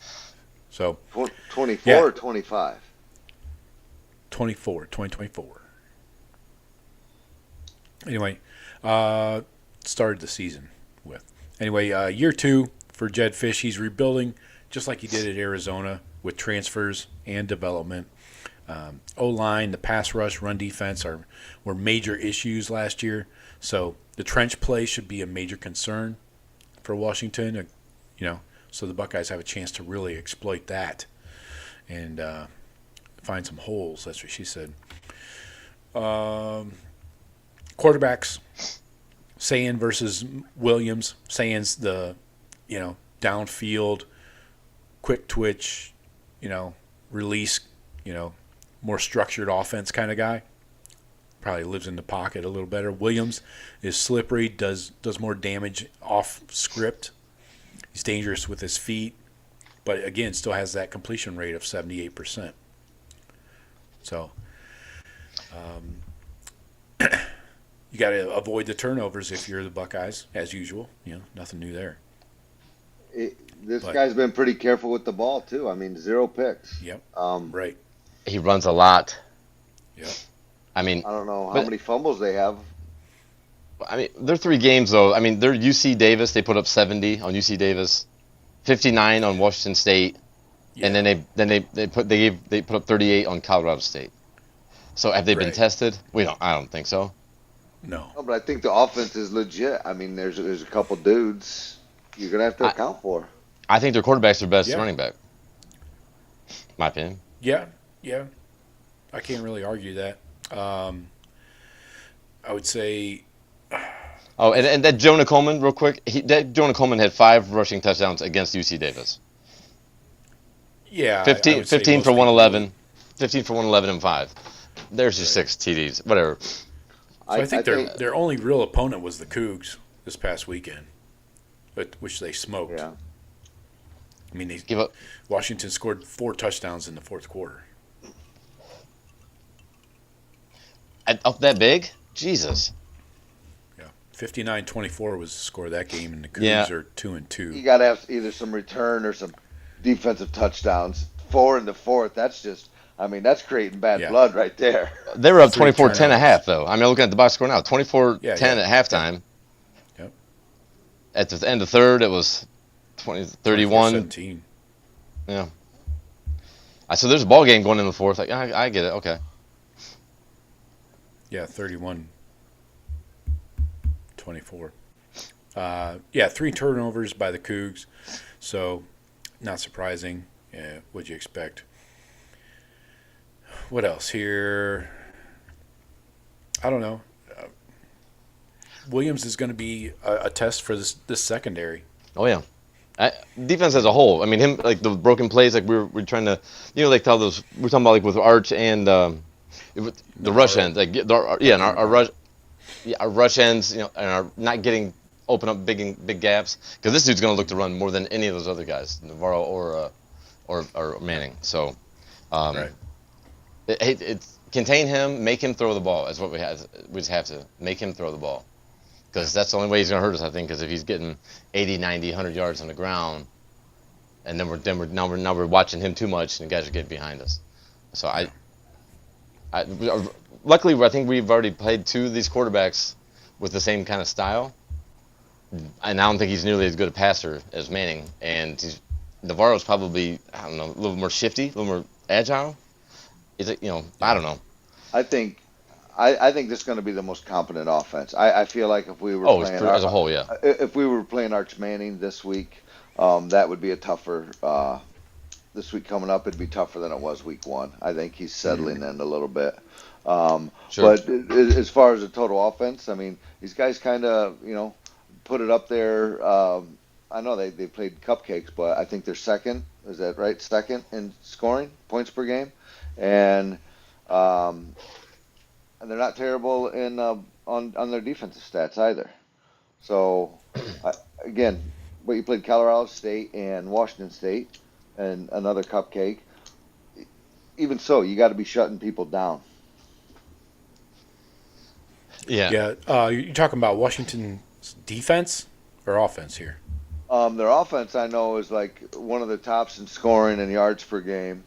So 24 or 25? 2024. Anyway, started the season with. Anyway, year 2 for Jed Fish. He's rebuilding just like he did at Arizona with transfers and development. O-line, the pass rush, run defense were major issues last year. So the trench play should be a major concern for Washington. So the Buckeyes have a chance to really exploit that and find some holes. That's what she said. Quarterbacks, Sayin versus Williams. Sayin's the, downfield, quick twitch, release, more structured offense kind of guy. Probably lives in the pocket a little better. Williams is slippery, does more damage off script. He's dangerous with his feet, but again, still has that completion rate of 78%. So, you got to avoid the turnovers if you're the Buckeyes, as usual. Nothing new there. This guy's been pretty careful with the ball too. I mean, 0 picks. Yep. Right. He runs a lot. Yep. I don't know how many fumbles they have. They're 3 games though. They're UC Davis. They put up 70 on UC Davis, 59 on Washington State, and then they put up 38 on Colorado State. So have they been tested? I don't think so. No, but I think the offense is legit. There's a couple dudes you're gonna have to account for. I think their quarterback's their best running back. My opinion. Yeah. I can't really argue that. I would say. Oh, and that Jonah Coleman, real quick. Jonah Coleman had 5 rushing touchdowns against UC Davis. Yeah, 15 for 111, 15 for 111 and 5. There's your 6 TDs, whatever. So I think their only real opponent was the Cougs this past weekend, which they smoked. Yeah. They give up. Washington scored 4 touchdowns in the fourth quarter. Up that big? Jesus. Yeah, 59-24 was the score of that game, and the Cougs are 2-2. You got to have either some return or some defensive touchdowns. 4 in the fourth. That's just. That's creating bad blood right there. They were up 24-10 at turnovers. half, though. I mean, looking at the box score now, 24-10 at halftime. Yep. At the end of third, it was 31. 17. Yeah. So there's a ball game going in the fourth. Like, I get it. Okay. Yeah, 31-24. 3 turnovers by the Cougs. So, not surprising. Yeah, what'd you expect? What else here? I don't know. Williams is going to be a test for this secondary. Oh, yeah. Defense as a whole. I mean, him, like, the broken plays, like, we're trying to, like, how those, we're talking about, like, with Arch and the rush ends. Like, our rush ends, and are not getting open up big gaps. Because this dude's going to look to run more than any of those other guys, Navarro or Manning. So, Right. It's contain him, make him throw the ball. Is what we have. We just have to make him throw the ball, because that's the only way he's going to hurt us. I think, because if he's getting 80, 90, 100 yards on the ground, and then we're watching him too much, and the guys are getting behind us. So luckily, I think we've already played 2 of these quarterbacks with the same kind of style, and I don't think he's nearly as good a passer as Manning. And Navarro's probably, I don't know, a little more shifty, a little more agile. Is it, I don't know. I think this is going to be the most competent offense. I feel like if we were playing as a whole, yeah. If we were playing Arch Manning this week, that would be a tougher. This week coming up, it'd be tougher than it was week 1. I think he's settling in a little bit. Sure. But as far as the total offense, I mean, these guys kind of put it up there. I know they played cupcakes, but I think they're second. Is that right? Second in scoring points per game. And they're not terrible in on their defensive stats either. So again, but you played Colorado State and Washington State and another cupcake. Even so, you got to be shutting people down. Yeah. You're talking about Washington's defense or offense here? Their offense, I know, is like one of the tops in scoring and yards per game.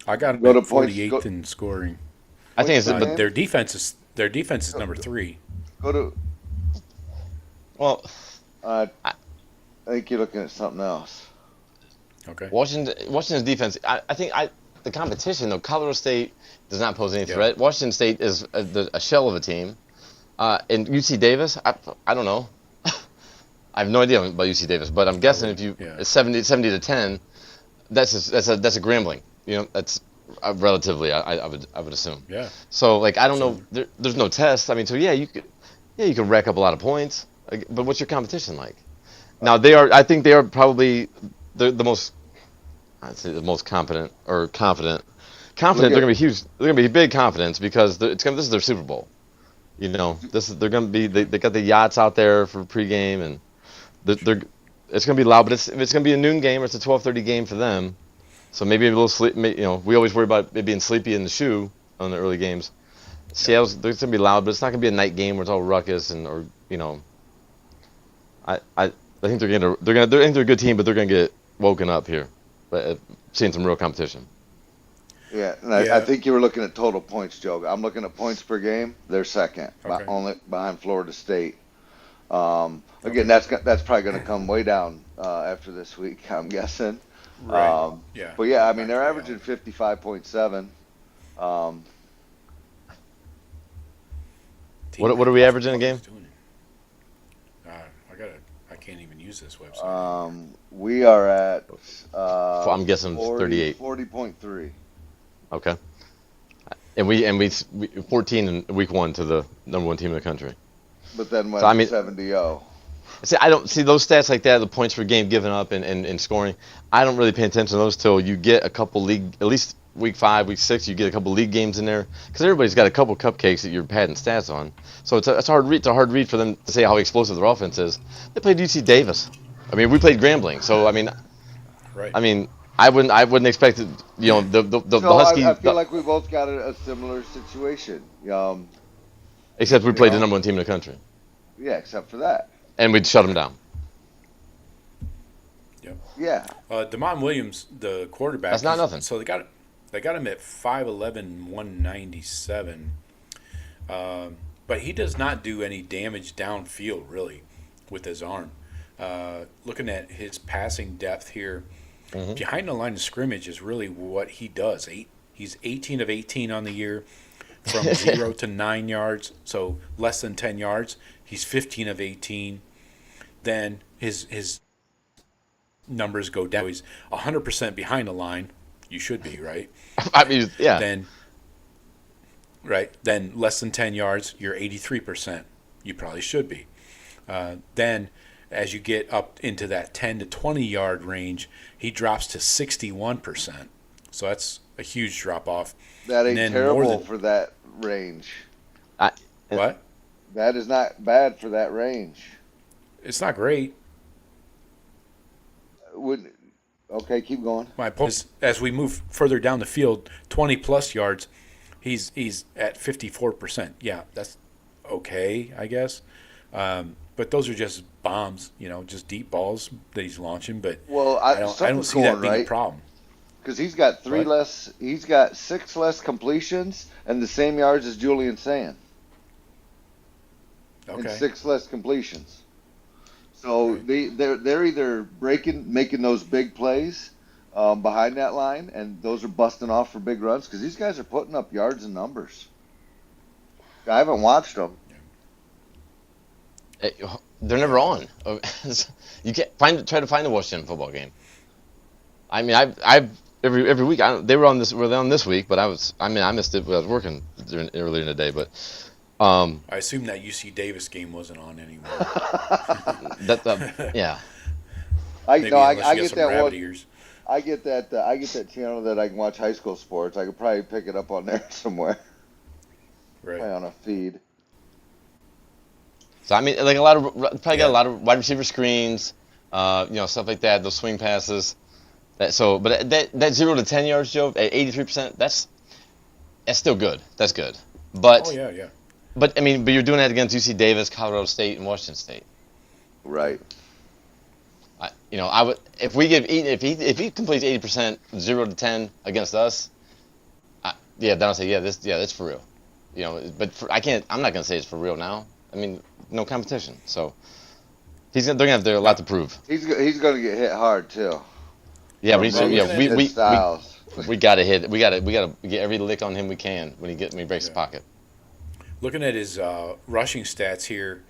I got them at 48th in scoring. I think but their defense is number 3. Go to. Well, I think you're looking at something else. Okay. Washington's defense. I think the competition though. Colorado State does not pose any threat. Washington State is a shell of a team. And UC Davis, I don't know. I have no idea about UC Davis, but I'm guessing if it's 70-10, that's a Grambling. That's relatively, I would assume. Yeah. So I don't know. There's no test. I mean, so you could rack up a lot of points. But what's your competition like? Now I think they are probably the most. I'd say the most competent or confident. Confident. They're gonna be huge. They're gonna be big confidence because this is their Super Bowl. They're gonna be. They got the yachts out there for pregame, and it's gonna be loud. But it's gonna be a noon game or it's a 12:30 game for them. So maybe a little sleep. We always worry about it being sleepy in the shoe on the early games. Seattle's they're gonna be loud, but it's not gonna be a night game where it's all ruckus I think they're a good team, but they're gonna get woken up here. But seeing some real competition. Yeah, and I think you were looking at total points, Joe. I'm looking at points per game. They're second, only behind Florida State. Again, that's probably going to come way down after this week, I'm guessing. Right. But yeah, I mean they're averaging 55.7. What are we averaging a game? I can't even use this website. We are at. I'm guessing 38. 40.3. Okay. And we 14 in week 1 to the number 1 team in the country. But then went 70-0. See, I don't see those stats like that, the points per game given up and scoring. I don't really pay attention to those till you get a couple league, at least week 5, week 6, you get a couple league games in there because everybody's got a couple cupcakes that you're padding stats on. So it's a hard read. It's a hard read for them to say how explosive their offense is. They played UC Davis. I mean, we played Grambling. So I mean, right. I mean, I wouldn't expect it. The Huskies. I feel like we both got a similar situation. Except we played the number 1 team in the country. Yeah, except for that. And we'd shut them down. Yep. Yeah. Damon Williams, the quarterback. That's not nothing. So They got him at 5'11", 197. But he does not do any damage downfield, really, with his arm. Looking at his passing depth here, behind the line of scrimmage is really what he does. He's 18 of 18 on the year, from 0 to 9 yards, so less than 10 yards. He's 15 of 18. Then his numbers go down. He's 100% behind the line. You should be, right? I mean, yeah. Then less than 10 yards, you're 83%. You probably should be. Then as you get up into that 10 to 20 yard range, he drops to 61%. So that's a huge drop off. That ain't terrible for that range. What? That is not bad for that range. It's not great. Okay, keep going. My point is, as we move further down the field, 20 plus yards, he's at 54%. Yeah, that's okay, I guess. But those are just bombs, just deep balls that he's launching. But I don't see that being a problem. Because he's got he's got 6 less completions and the same yards as Julian Sayin. Okay. And 6 less completions. So they're either making those big plays behind that line, and those are busting off for big runs, because these guys are putting up yards and numbers. I haven't watched them. They're never on. You can't try to find a Washington football game. I mean, I've every week they were on this week, but I missed it. I was working earlier in the day, but. I assume that UC Davis game wasn't on anymore. Yeah. I get that one. Ears. I get that channel that I can watch high school sports. I could probably pick it up on there somewhere. Right. Probably on a feed. So I mean, like got a lot of wide receiver screens, stuff like that. Those swing passes. But that 0 to 10 yards, Joe, at 83%, that's still good. That's good. But yeah. But you're doing that against UC Davis, Colorado State, and Washington State. Right. I would if he completes 80%, 0 to 10 against us. Then I'll say that's for real. But I'm not gonna say it's for real now. No competition. So they're gonna have a lot to prove. He's gonna get hit hard too. Yeah, we gotta hit. We gotta get every lick on him we can when he breaks the pocket. Looking at his rushing stats here,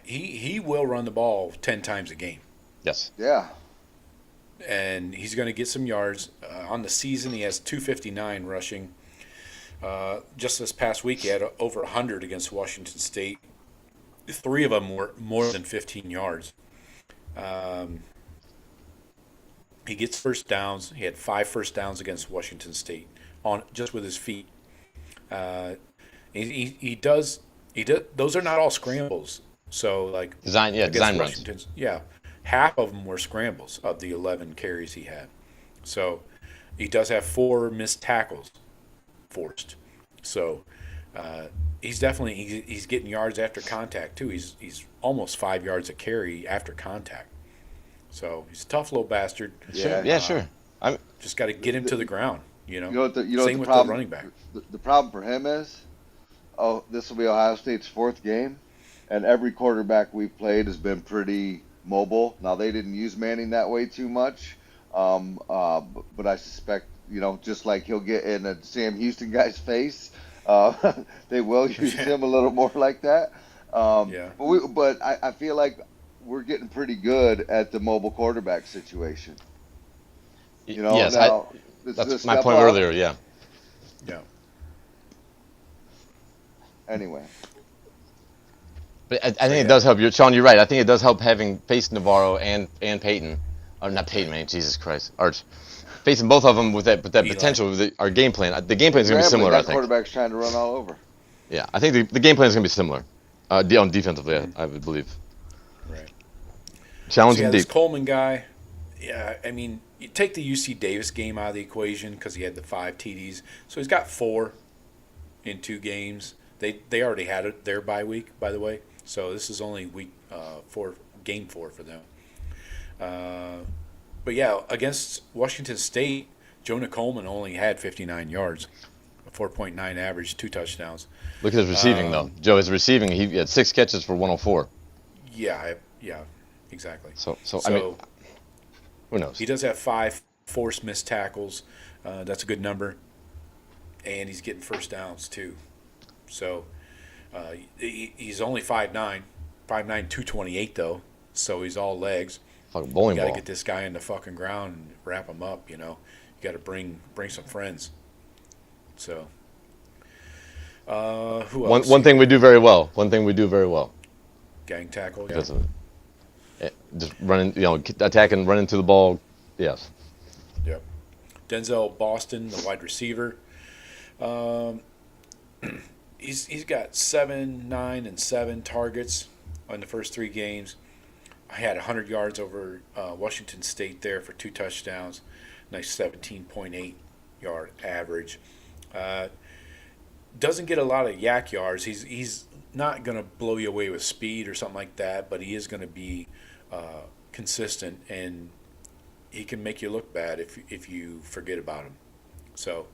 he will run the ball 10 times a game. Yes. Yeah. And he's going to get some yards. On the season, he has 259 rushing. Just this past week, he had over 100 against Washington State. 3 of them were more than 15 yards. He gets first downs. He had 5 first downs against Washington State just with his feet. He does. Those are not all scrambles. So design Washington's, half of them were scrambles of the 11 carries he had. So he does have 4 missed tackles forced. So he's definitely he's getting yards after contact too. He's almost 5 yards a carry after contact. So he's a tough little bastard. Yeah, sure. I'm just got to get him to the ground. Same with the running back. The problem for him is, this will be Ohio State's 4th game, and every quarterback we've played has been pretty mobile. Now, they didn't use Manning that way too much, but I suspect, just like he'll get in a Sam Houston guy's face, they will use him a little more like that. But I feel like we're getting pretty good at the mobile quarterback situation. Yes, now, that's my point earlier, yeah. Yeah. Anyway. But I think it does help. Shawn, you're right. I think it does help having faced Navarro and Peyton. Or not Peyton, man. Jesus Christ. Arch. Facing both of them with that potential, our game plan. The game plan is going to be similar, I think. Quarterback's trying to run all over. Yeah, I think the game plan is going to be similar. On defensively, I would believe. Right. Challenging deep. This Coleman guy, you take the UC Davis game out of the equation because he had the 5 TDs. So he's got 4 in 2 games. They already had their bye week, by the way. So this is only game 4 for them. But yeah, against Washington State, Jonah Coleman only had 59 yards, a 4.9 average, 2 touchdowns. Look at his receiving though. Joe, his receiving, he had 6 catches for 104. Yeah, exactly. So I mean, who knows? He does have 5 forced missed tackles. That's a good number, and he's getting first downs too. So he's only 5'9", 228 though. So he's all legs. Fucking bowling You got to ball. get this guy in the fucking ground and wrap him up. You got to bring some friends. So who else? One thing we do very well. Gang tackle. Yeah. Because of it. Just running, attacking, running to the ball. Yes. Yep. Denzel Boston, the wide receiver. He's got 7, 9, and 7 targets on the first 3 games. I had 100 yards over Washington State there for 2 touchdowns. Nice 17.8 yard average. Doesn't get a lot of yak yards. He's not going to blow you away with speed or something like that, but he is going to be consistent, and he can make you look bad if you forget about him. So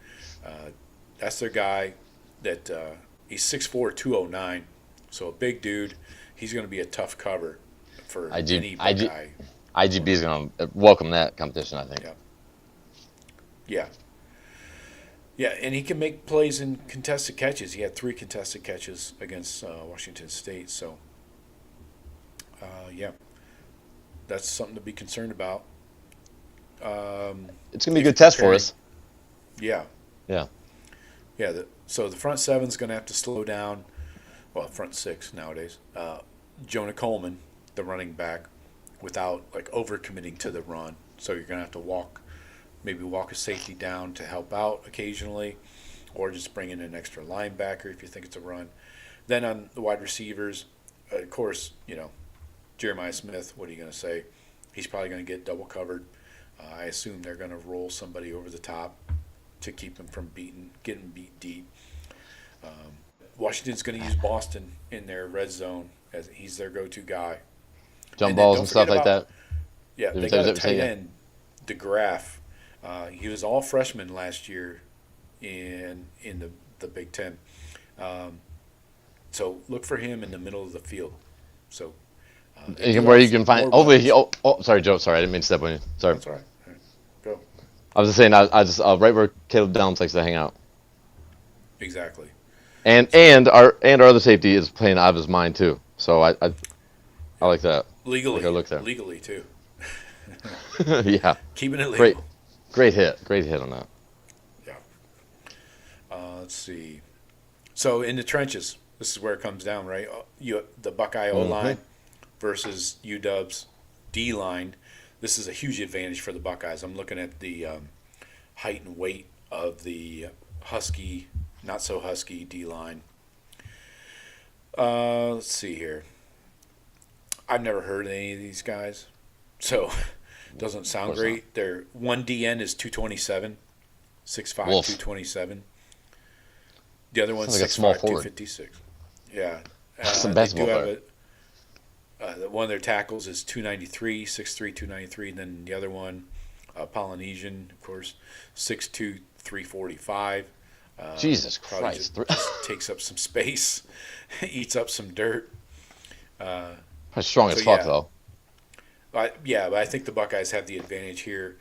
that's their guy. That he's 6'4", 209, so a big dude. He's going to be a tough cover for any Buckeye. IGB is going to welcome that competition, I think. Yeah, and he can make plays in contested catches. He had 3 contested catches against Washington State. So, that's something to be concerned about. It's going to be a good test for us. Yeah. Yeah. Yeah, so the front 7's going to have to slow down. Well, front 6 nowadays. Jonah Coleman, the running back, without overcommitting to the run. So you're going to have to maybe walk a safety down to help out occasionally, or just bring in an extra linebacker if you think it's a run. Then on the wide receivers, of course, Jeremiah Smith, what are you going to say? He's probably going to get double covered. I assume they're going to roll somebody over the top to keep him from getting beat deep. Washington's going to use Boston in their red zone as he's their go-to guy. Jump balls and stuff like that. Yeah, they got a tight end, DeGraff. He was all freshman last year in the Big Ten. So look for him in the middle of the field. So where you can find. Sorry, Joe. Sorry, I didn't mean to step on you. Sorry. That's all right. All right. Go. I was just saying, I just right where Caleb Downs likes to hang out. Exactly. And our other safety is playing out of his mind too. So I like that. Legally. Look there. Legally too. Yeah. Keeping it legal. Great hit on that. Yeah. Let's see. So in the trenches, this is where it comes down, right? The Buckeye O-line versus UW's D-line. This is a huge advantage for the Buckeyes. I'm looking at the height and weight of the Husky, not so Husky D-line. Let's see here. I've never heard of any of these guys, so it doesn't sound great. Their one DN is 227, 6'5", 227. The other one's 6'5", 256. Yeah. Some basketball player. One of their tackles is 293, 6'3", 293. And then the other one, Polynesian, of course, 6'2", 345. Jesus Christ. Just takes up some space, eats up some dirt. Probably strong as fuck, though. But I think the Buckeyes have the advantage here.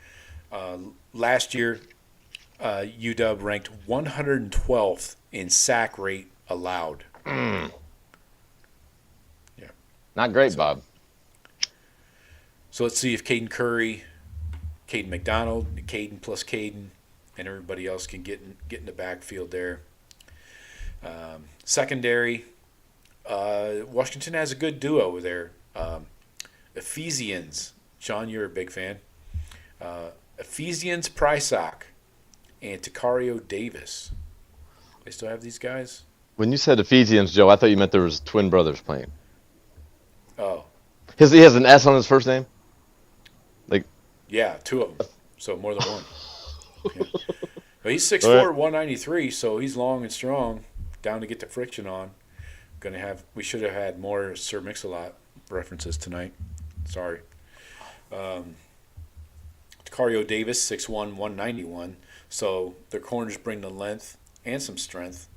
Last year, UW ranked 112th in sack rate allowed. Yeah. Not great, Bob. So let's see if Caden McDonald, Caden plus Caden, and everybody else can get in the backfield there. Secondary, Washington has a good duo over there. Ephesians, Shawn, you're a big fan. Ephesians Prysock and Takario Davis. They still have these guys? When you said Ephesians, Joe, I thought you meant there was twin brothers playing. Oh. He has an S on his first name? Yeah, 2 of them. So more than one. Yeah. But he's 6'4", 193, so he's long and strong, down to get the friction on. We should have had more Sir Mix-a-Lot references tonight. Sorry. Cario Davis, 6'1", 191. So their corners bring the length and some strength,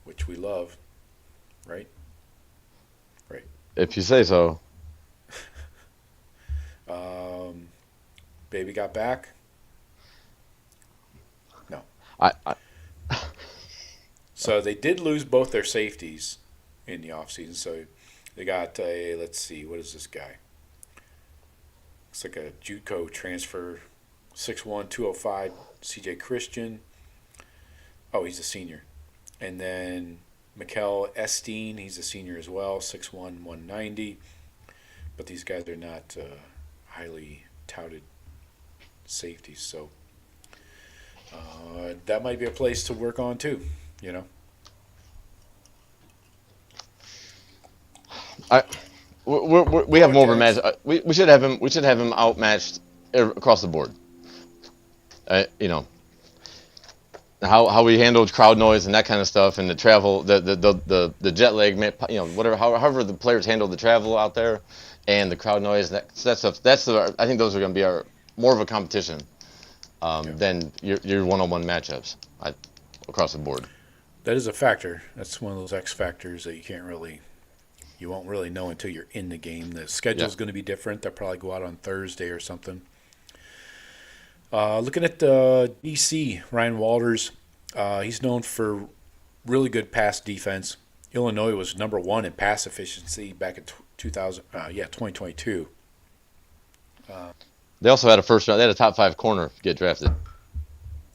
which we love, right? Right. If you say so. Baby got back? No. I So they did lose both their safeties in the offseason. So they got let's see, what is this guy? Looks like a JUCO transfer, 6'1", 205, CJ Christian. Oh, he's a senior. And then Mikel Esteen, he's a senior as well, 6'1", 190. But these guys are not highly touted safeties. So that might be a place to work on too, you know. We have more of a match. We should have him. We should have him outmatched across the board. You know how we handled crowd noise and that kind of stuff, and the travel, the jet lag, you know, whatever. However the players handled the travel out there, and the crowd noise, that stuff. I think those are going to be more of a competition than your one-on-one matchups across the board. That is a factor. That's one of those X factors that you won't really know until you're in the game. The schedule's going to be different. They'll probably go out on Thursday or something. Looking at DC, Ryan Walters, he's known for really good pass defense. Illinois was number 1 in pass efficiency back in 2022. They also had a first round. They had a top 5 corner get drafted.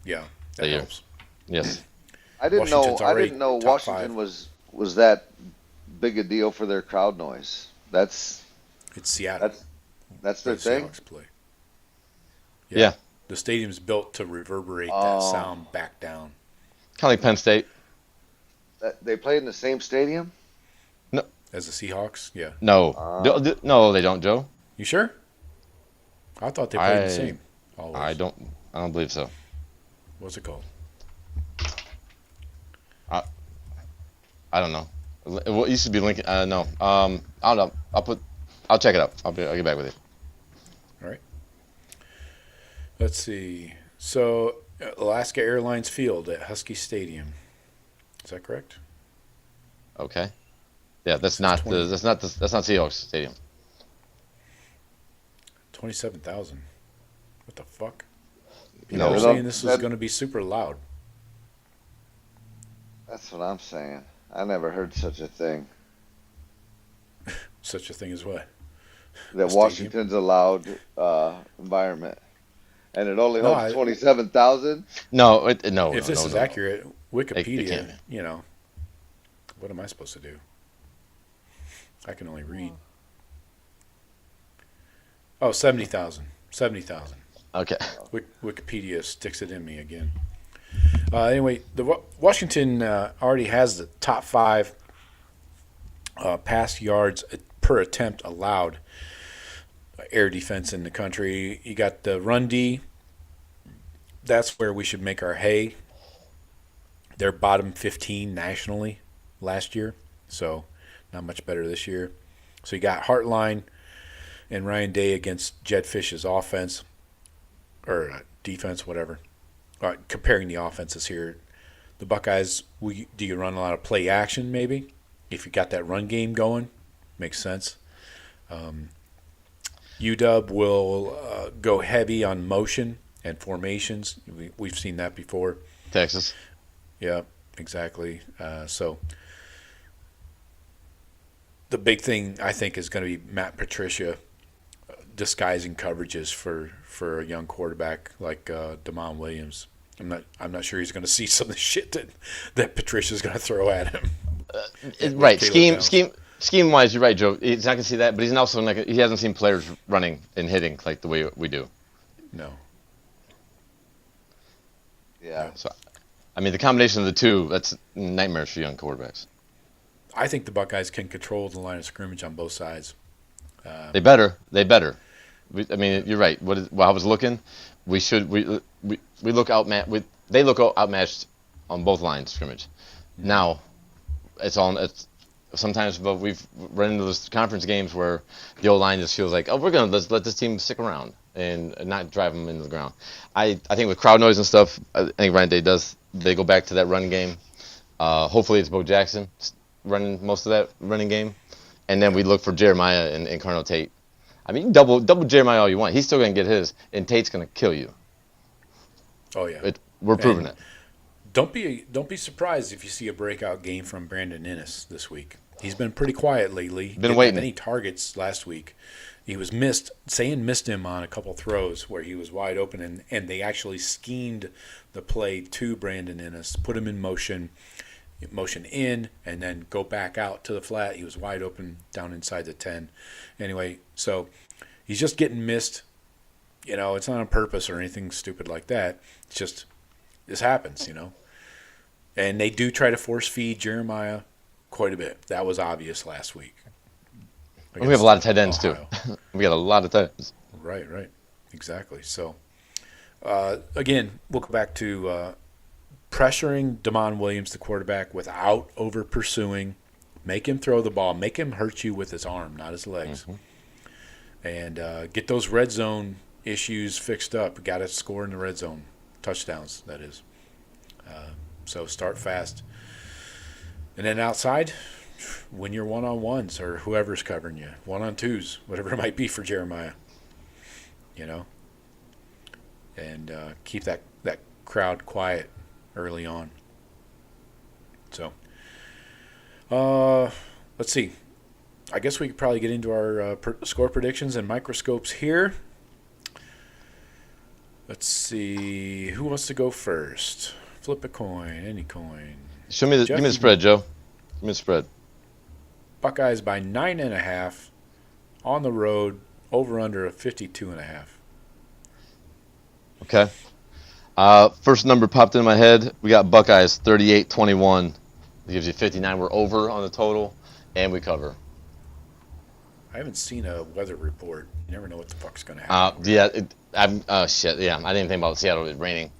Yeah, that helps. Yes. I didn't know Washington 5. was that big a deal for their crowd noise. It's Seattle. That's their thing. Seahawks play. Yeah. The stadium's built to reverberate that sound back down. Kind of like Penn State. They play in the same stadium? No. As the Seahawks? Yeah. No. No, they don't, Joe. You sure? I thought they played the same. Always. I don't believe so. What's it called? I don't know. It used to be Lincoln. No. I don't know. I'll check it up. I'll get back with you. All right. Let's see. So, Alaska Airlines Field at Husky Stadium. Is that correct? Okay. Yeah, that's not Seahawks Stadium. 27,000. What the fuck? No. People were saying this was going to be super loud. That's what I'm saying. I never heard such a thing. Such a thing as what? That Washington's a loud environment. And it only holds 27,000? No. If this is accurate, Wikipedia, you know, what am I supposed to do? I can only read. Oh, 70,000. 70,000. Okay. Wikipedia sticks it in me again. Anyway, the Washington already has the top 5 pass yards per attempt allowed air defense in the country. You got the run D. That's where we should make our hay. They're bottom 15 nationally last year, so not much better this year. So you got Hartline and Ryan Day against Jed Fish's offense or defense, whatever. Comparing the offenses here, the Buckeyes, do you run a lot of play action maybe? If you got that run game going, makes sense. UW will go heavy on motion and formations. We've seen that before. Texas. Yeah, exactly. So the big thing I think is going to be Matt Patricia disguising coverages for a young quarterback like Damon Williams. I'm not sure he's going to see some of the shit that Patricia's going to throw at him. Right. Scheme wise, you're right, Joe. He's not going to see that, but he's also he hasn't seen players running and hitting like the way we do. No. Yeah. So, I mean, the combination of the two, that's nightmares for young quarterbacks. I think the Buckeyes can control the line of scrimmage on both sides. They better. I mean, you're right. While I was looking, we look outmatched. They look outmatched on both lines of scrimmage. Now, it's sometimes, but we've run into those conference games where the O line just feels like, oh, we're gonna let this team stick around, and not drive them into the ground. I think with crowd noise and stuff, I think Ryan Day they go back to that run game. Hopefully it's Bo Jackson running most of that running game. And then we look for Jeremiah and Colonel Tate. I mean, you double Jeremiah all you want. He's still going to get his, and Tate's going to kill you. Oh, yeah. We're proving it. Don't be surprised if you see a breakout game from Brandon Innes this week. He's been pretty quiet lately. Been waiting. Didn't have any targets last week. He was missed. Sayin missed him on a couple throws where he was wide open, and they actually schemed the play to Brandon Innes, put him in motion in, and then go back out to the flat. He was wide open down inside the 10. Anyway, so he's just getting missed. It's not on purpose or anything stupid like that. It's just this happens, And they do try to force feed Jeremiah quite a bit. That was obvious last week. We have a lot of tight ends, too. We got a lot of tight ends. Right. Exactly. So, again, we'll go back to pressuring Damon Williams, the quarterback, without over-pursuing. Make him throw the ball. Make him hurt you with his arm, not his legs. Mm-hmm. And get those red zone issues fixed up. Got to score in the red zone. Touchdowns, that is. So start fast. And then outside, win your one-on-ones or whoever's covering you. One-on-twos, whatever it might be for Jeremiah. And keep that crowd quiet early on. So, let's see. I guess we could probably get into our score predictions and microscopes here. Let's see. Who wants to go first? Flip a coin. Any coin. Give me the spread, Joe. Give me the spread. Buckeyes by 9.5 on the road, over under a 52.5. Okay. First number popped in my head. We got Buckeyes 38-21. It gives you 59. We're over on the total, and we cover. I haven't seen a weather report. You never know what the fuck's going to happen. Shit. Yeah, I didn't think about Seattle. It raining.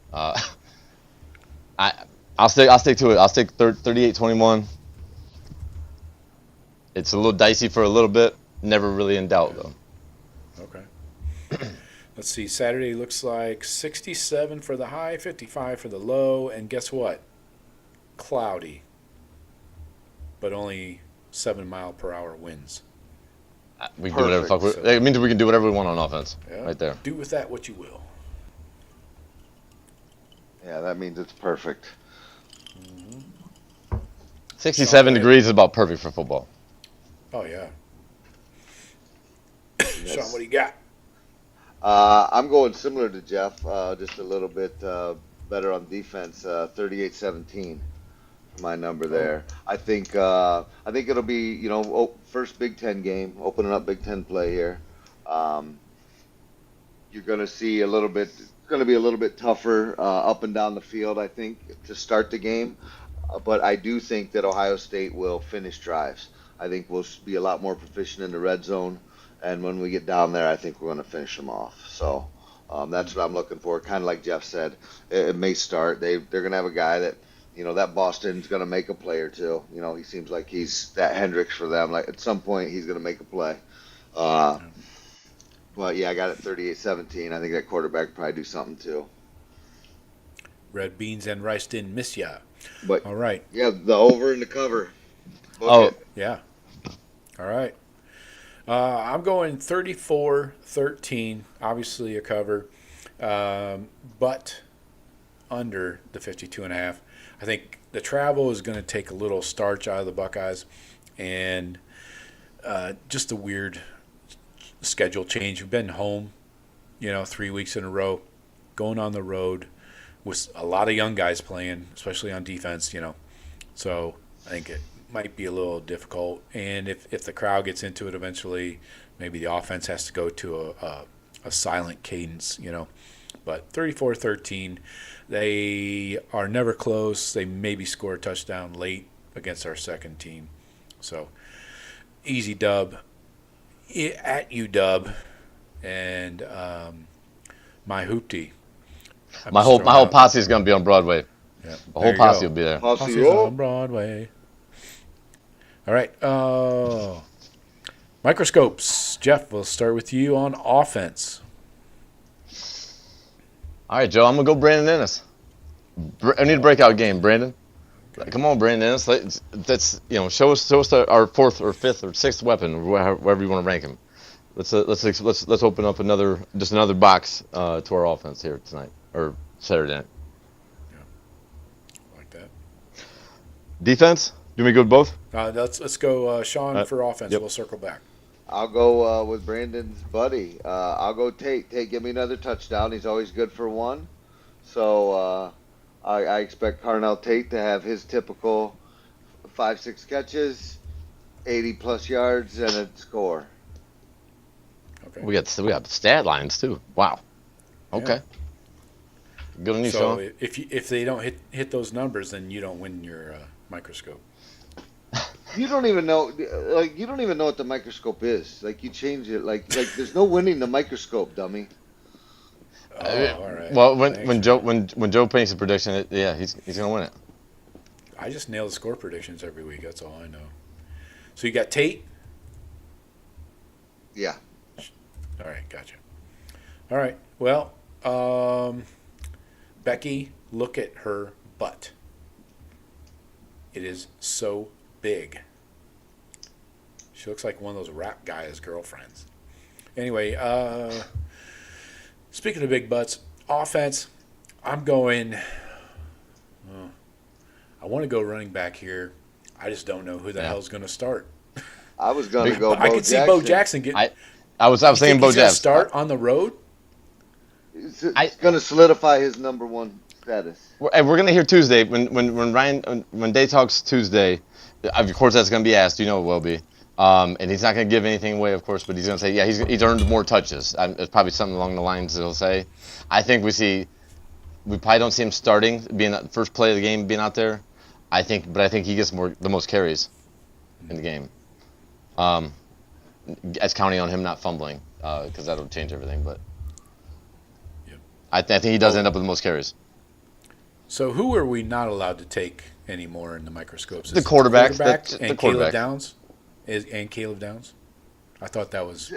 I'll stick to it. I'll stick 38-21. It's a little dicey for a little bit. Never really in doubt though. Okay. Let's see. Saturday looks like 67 for the high, 55 for the low, and guess what? Cloudy, but only 7-mile-per-hour winds. We can do whatever the fuck. It means we can do whatever we want on offense. Yeah. Right there. Do with that what you will. Yeah, that means it's perfect. 67 degrees is about perfect for football. Oh, yeah. Shawn, what do you got? I'm going similar to Jeff, just a little bit better on defense, 38-17 for my number there. I think it'll be, first Big Ten game, opening up Big Ten play here. You're going to see it's going to be a little bit tougher up and down the field, I think, to start the game. But I do think that Ohio State will finish drives. I think we'll be a lot more proficient in the red zone. And when we get down there, I think we're going to finish them off. So that's what I'm looking for. Kind of like Jeff said, it may start. They're going to have a guy that, that Boston's going to make a play or two. He seems like he's that Hendricks for them. Like at some point, he's going to make a play. But yeah, I got it 38-17. I think that quarterback will probably do something too. Red beans and rice didn't miss ya. But all right. Yeah, the over and the cover. Yeah. All right. I'm going 34-13. Obviously a cover, but under the 52.5. I think the travel is going to take a little starch out of the Buckeyes, and just a weird schedule change. We've been home, 3 weeks in a row, going on the road with a lot of young guys playing, especially on defense, So I think it might be a little difficult. And if the crowd gets into it eventually, maybe the offense has to go to a silent cadence, But 34-13, they are never close. They maybe score a touchdown late against our second team. So easy dub at UW. And my hoopty. My whole posse is going to be on Broadway. Yeah, the whole posse will be there. Posse's on Broadway. All right. Microscopes. Jeff, we'll start with you on offense. All right, Joe. I'm gonna go Brandon Ennis. I need a breakout game, Brandon. Come on, Brandon Ennis. Show us our fourth or fifth or sixth weapon, wherever you want to rank him. Let's open up another box to our offense here tonight or Saturday night. Yeah, like that. Defense? Do we go with both? Let's go Shawn for offense. Yep. We'll circle back. I'll go with Brandon's buddy. I'll go Tate. Tate, give me another touchdown. He's always good for one. So I expect Carnell Tate to have his typical 5-6 catches, 80+ yards, and a score. Okay. We got stat lines too. Wow. Okay. Yeah. Good on you, so Shawn. If they don't hit those numbers, then you don't win your microscope. You don't even know what the microscope is. Like, you change it. Like there's no winning the microscope, dummy. Oh, all right. Well, when Joe paints a prediction, he's gonna win it. I just nail the score predictions every week. That's all I know. So you got Tate. Yeah. All right, gotcha. All right. Well, Becky, look at her butt. It is so big. She looks like one of those rap guys' girlfriends. Anyway, speaking of big butts, offense, I'm going. I want to go running back here. I just don't know who the hell's going to start. I was going to go. I could see Bo Jackson get. I was thinking Bo Jackson start on the road. It's going to solidify his number one status. We're going to hear Tuesday when Day talks Tuesday. Of course, that's going to be asked. You know it will be. And he's not going to give anything away, of course, but he's going to say, yeah, he's earned more touches. It's probably something along the lines that he'll say. I think we probably don't see him starting, being the first play of the game, being out there. I think he gets the most carries in the game. As counting on him not fumbling, because that'll change everything. But yep. I think he does end up with the most carries. So who are we not allowed to take anymore in the microscopes? The quarterback and Caleb Downs. And Caleb Downs. I thought that was.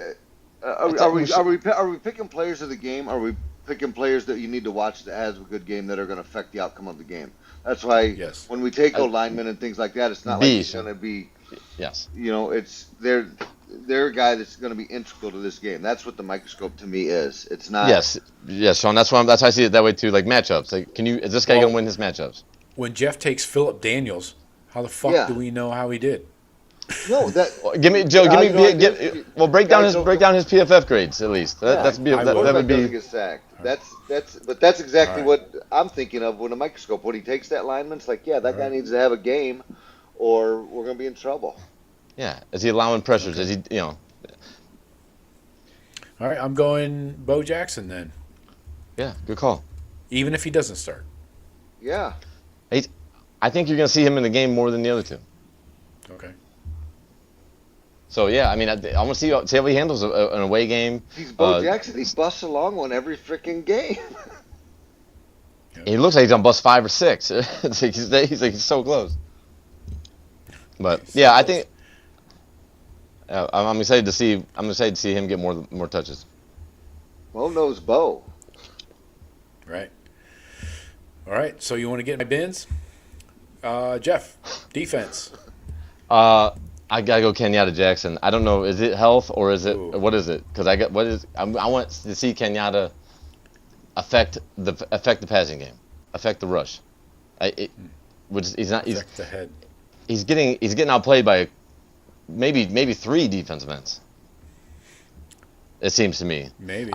Are we picking players of the game? Are we picking players that you need to watch that has a good game that are going to affect the outcome of the game? That's why when we take linemen and things like that, it's not like it's going to be. Yes. It's they're a guy that's going to be integral to this game. That's what the microscope to me is. It's not. Yes, Shawn. That's why I see it that way too. Like matchups. Like, is this guy going to win his matchups? When Jeff takes Phillip Daniels, how the fuck do we know how he did? No, that. Break down his PFF grades at least. That would be. Get sacked. That's exactly what I'm thinking of with a microscope. When he takes that lineman, it's like, that guy needs to have a game, or we're going to be in trouble. Yeah, is he allowing pressures? Is he, All right, I'm going Bo Jackson then. Yeah, good call. Even if he doesn't start. Yeah. I think you're going to see him in the game more than the other two. Okay. So, I mean, I want to see how he handles an away game. He's Bo Jackson. He busts along one every freaking game. He looks like he's on bus 5 or 6. He's so close. But I think I'm excited to see. Him get more touches. Bo knows Bo. Right. All right. So you want to get in my bins, Jeff? Defense. I gotta go Kenyatta Jackson. I don't know. Is it health or is it what is it? Because I want to see Kenyatta affect the passing game, affect the rush. He's not. Affect the head. He's getting outplayed by maybe 3 defensive ends. It seems to me. Maybe.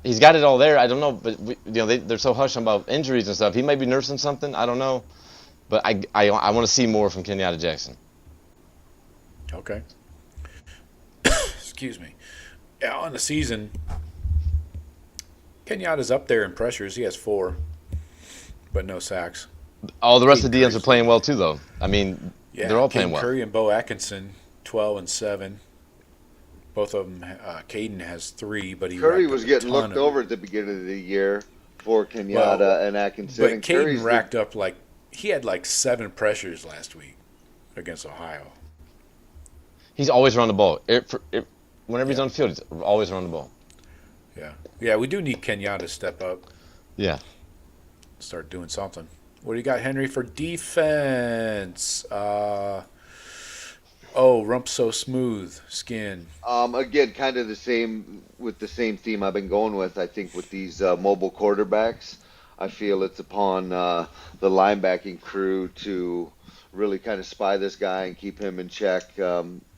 He's got it all there. I don't know, but they're so hush about injuries and stuff. He might be nursing something. I don't know, but I want to see more from Kenyatta Jackson. Okay. Excuse me. Yeah, on the season, Kenyatta's up there in pressures. He has 4, but no sacks. All the rest of the DNs are playing well too, though. I mean, they're all playing well. Curry and Bo Atkinson, 12 and 7. Both of them. Caden has 3, but Curry was getting looked over at the beginning of the year for Kenyatta and Atkinson. But Caden racked up he had 7 pressures last week against Ohio. He's always around the ball. Whenever he's on the field, he's always around the ball. Yeah, we do need Kenyatta to step up. Yeah. Start doing something. What do you got, Henry, for defense? Rump so smooth skin. Again, kind of the same theme I've been going with. I think with these mobile quarterbacks, I feel it's upon the linebacking crew to really kind of spy this guy and keep him in check,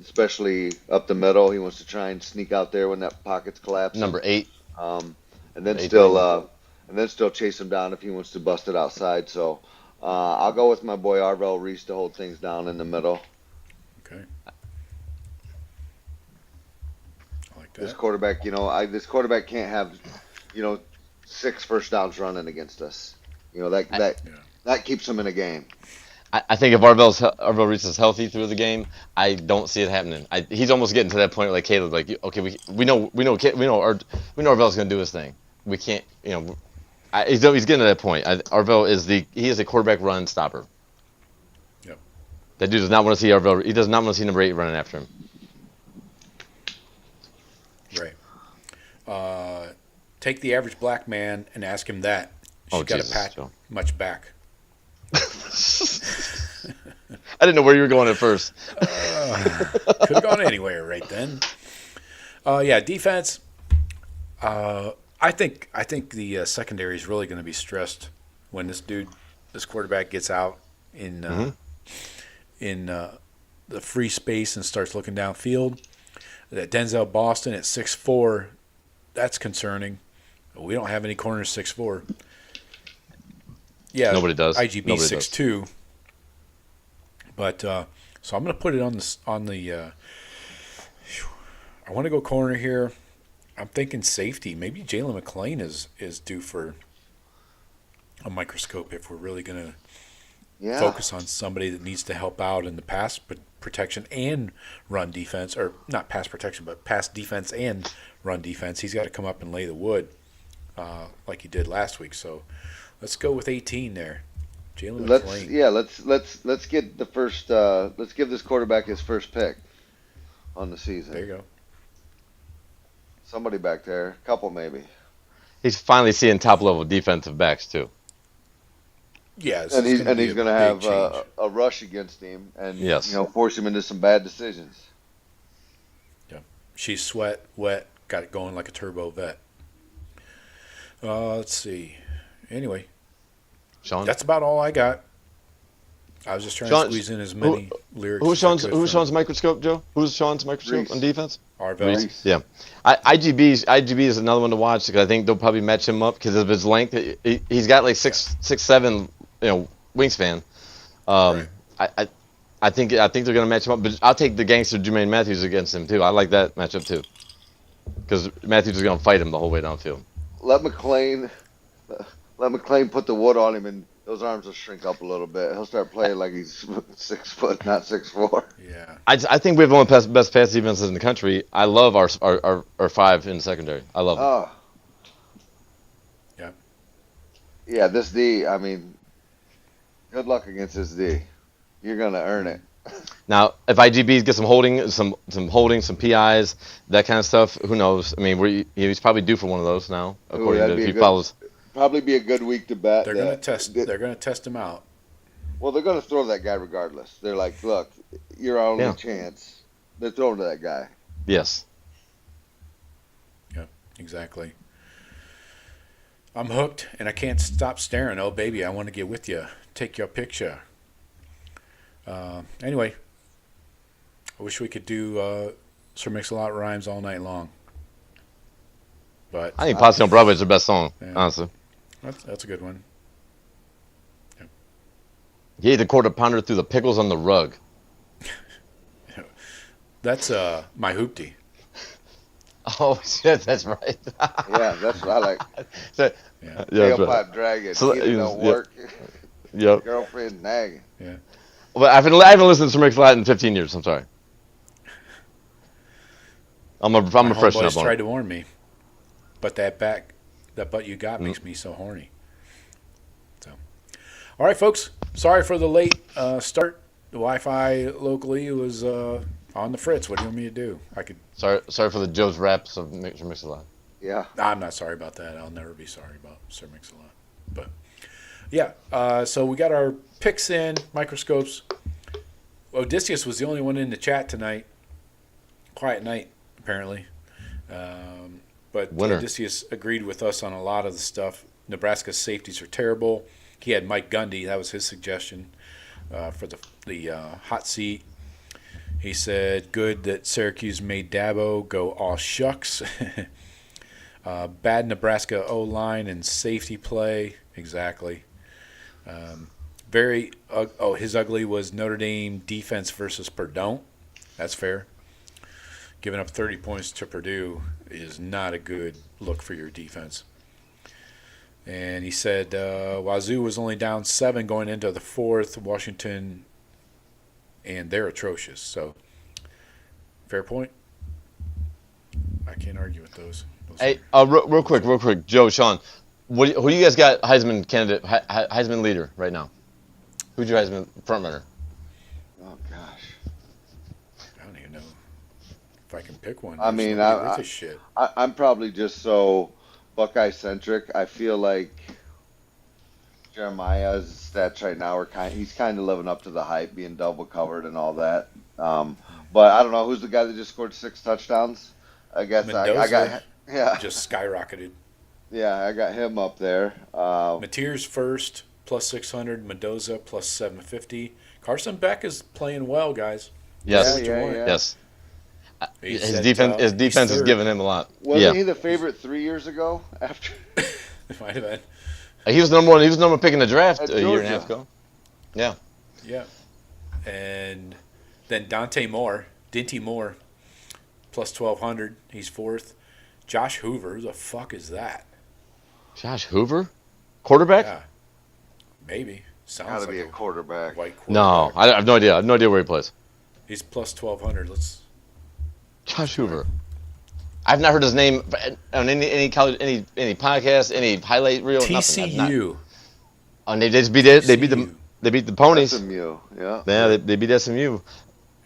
especially up the middle. He wants to try and sneak out there when that pocket's collapsing. Number 8. And then still chase him down if he wants to bust it outside. So I'll go with my boy Arvell Reese to hold things down in the middle. Okay. I like that. This quarterback, this quarterback can't have, 6 first downs running against us. That keeps him in a game. I think if Arvell Reese is healthy through the game, I don't see it happening. He's almost getting to that point like Caleb, like, okay, we know Arvell's going to do his thing. We can't, he's getting to that point. Arvell is a quarterback run stopper. Yep. That dude does not want to see Arvell. He does not want to see number 8 running after him. Right. Take the average black man and ask him that. She's got a patch much back. I didn't know where you were going at first. Could have gone anywhere right then. Defense. I think the secondary is really going to be stressed when this quarterback gets out in the free space and starts looking downfield. That Denzel Boston at 6'4", that's concerning. We don't have any corners 6'4". Yeah, nobody does. IGB 6'2". But so I'm going to put it on the. I want to go corner here. I'm thinking safety. Maybe Jalen McClain is due for a microscope if we're really going to focus on somebody that needs to help out in the pass protection and run defense, or not pass protection, but pass defense and run defense. He's got to come up and lay the wood like he did last week. So let's go with 18 there. Jalen McClain. Let's get the first. Let's give this quarterback his first pick on the season. There you go. Somebody back there, a couple maybe. He's finally seeing top level defensive backs too. Yeah, and he's going to have a rush against him, and force him into some bad decisions. Yeah, she's wet, got it going like a turbo vet. Let's see. Anyway, Shawn? That's about all I got. I was just trying to squeeze in as many lyrics. Who's Shawn's microscope, Joe? Who's Shawn's microscope Reese. on defense? Arvell. Yeah. IGB is another one to watch because I think they'll probably match him up because of his length. He's got like 6'7", wingspan. Right. I think they're going to match him up, but I'll take the gangster Jermaine Matthews against him too. I like that matchup too because Matthews is going to fight him the whole way downfield. Let McClain put the wood on him, and those arms will shrink up a little bit. He'll start playing like he's 6 foot, not 6'4". Yeah. I think we have one of the best pass defenses in the country. I love our 5 in the secondary. I love them. Yeah. Yeah, this D, I mean, good luck against this D. You're going to earn it. Now, if IGB gets some holding, some PIs, that kind of stuff, who knows? I mean, he's probably due for one of those now, according to if he follows. Probably be a good week to bet. They're going to test him out. Well, they're going to throw that guy regardless. They're like, look, you're our only chance. They're throwing to that guy. Yes. Yeah, exactly. I'm hooked, and I can't stop staring. Oh, baby, I want to get with you. Take your picture. Anyway, I wish we could do Sir Mix-a-Lot rhymes all night long. But I think Posse on Broadway is the best song, honestly. That's a good one. Yeah. He ate the quarter pounder through the pickles on the rug. That's my hoopty. Oh shit, that's right. Yeah, that's what I like. Tailpipe dragging. So, don't work. Yep. Girlfriend nagging. Yeah. But I haven't listened to Sir Mix-a-Lot in 15 years. I'm sorry. I'm a freshen up on it. Tried to warn me, but that butt you got makes me so horny. So, all right, folks. Sorry for the late start. The Wi-Fi locally was on the fritz. What do you want me to do? Sorry for the Joe's raps of Sir Mix-a-Lot. Yeah. I'm not sorry about that. I'll never be sorry about Sir Mix-a-Lot. But, yeah, so we got our picks in, microscopes. Odysseus was the only one in the chat tonight. Quiet night, apparently. But Winner. Odysseus agreed with us on a lot of the stuff. Nebraska's safeties are terrible. He had Mike Gundy. That was his suggestion for the hot seat. He said, good that Syracuse made Dabo go all shucks. Bad Nebraska O-line and safety play. Exactly. His ugly was Notre Dame defense versus Purdue. That's fair. Giving up 30 points to Purdue is not a good look for your defense. And he said Wazoo was only down 7 going into the fourth. Washington, and they're atrocious. So, fair point. I can't argue with those. Hey, real quick, Joe, Shawn, who do you guys got Heisman candidate, Heisman leader right now? Who's your Heisman front runner? Oh gosh. I don't even know if I can pick one. I mean, I'm probably just so Buckeye centric. I feel like Jeremiah's stats right now he's kind of living up to the hype, being double covered and all that. But I don't know who's the guy that just scored 6 touchdowns. I guess I got just skyrocketed. Yeah, I got him up there. Mateer's first, plus 600. Mendoza, plus 750. Carson Beck is playing well, guys. Yes. Yeah. Yes. His said, defense is giving him a lot. Wasn't he the favorite 3 years ago? After It might have been. He was number one. He was number one pick in the draft At a year and a Georgia. half ago. Yeah. Yeah. And then Dinty Moore, plus 1,200. He's fourth. Josh Hoover, who the fuck is that? Josh Hoover, quarterback? Yeah. Maybe. Sounds gotta like be a quarterback. white quarterback. No, I have no idea. I have no idea where he plays. He's plus 1,200. Josh Hoover. I've not heard his name on any college, any podcast, any highlight reel. Nothing. TCU. And they just beat it. They beat the Ponies. SMU, yeah. Yeah, they beat SMU.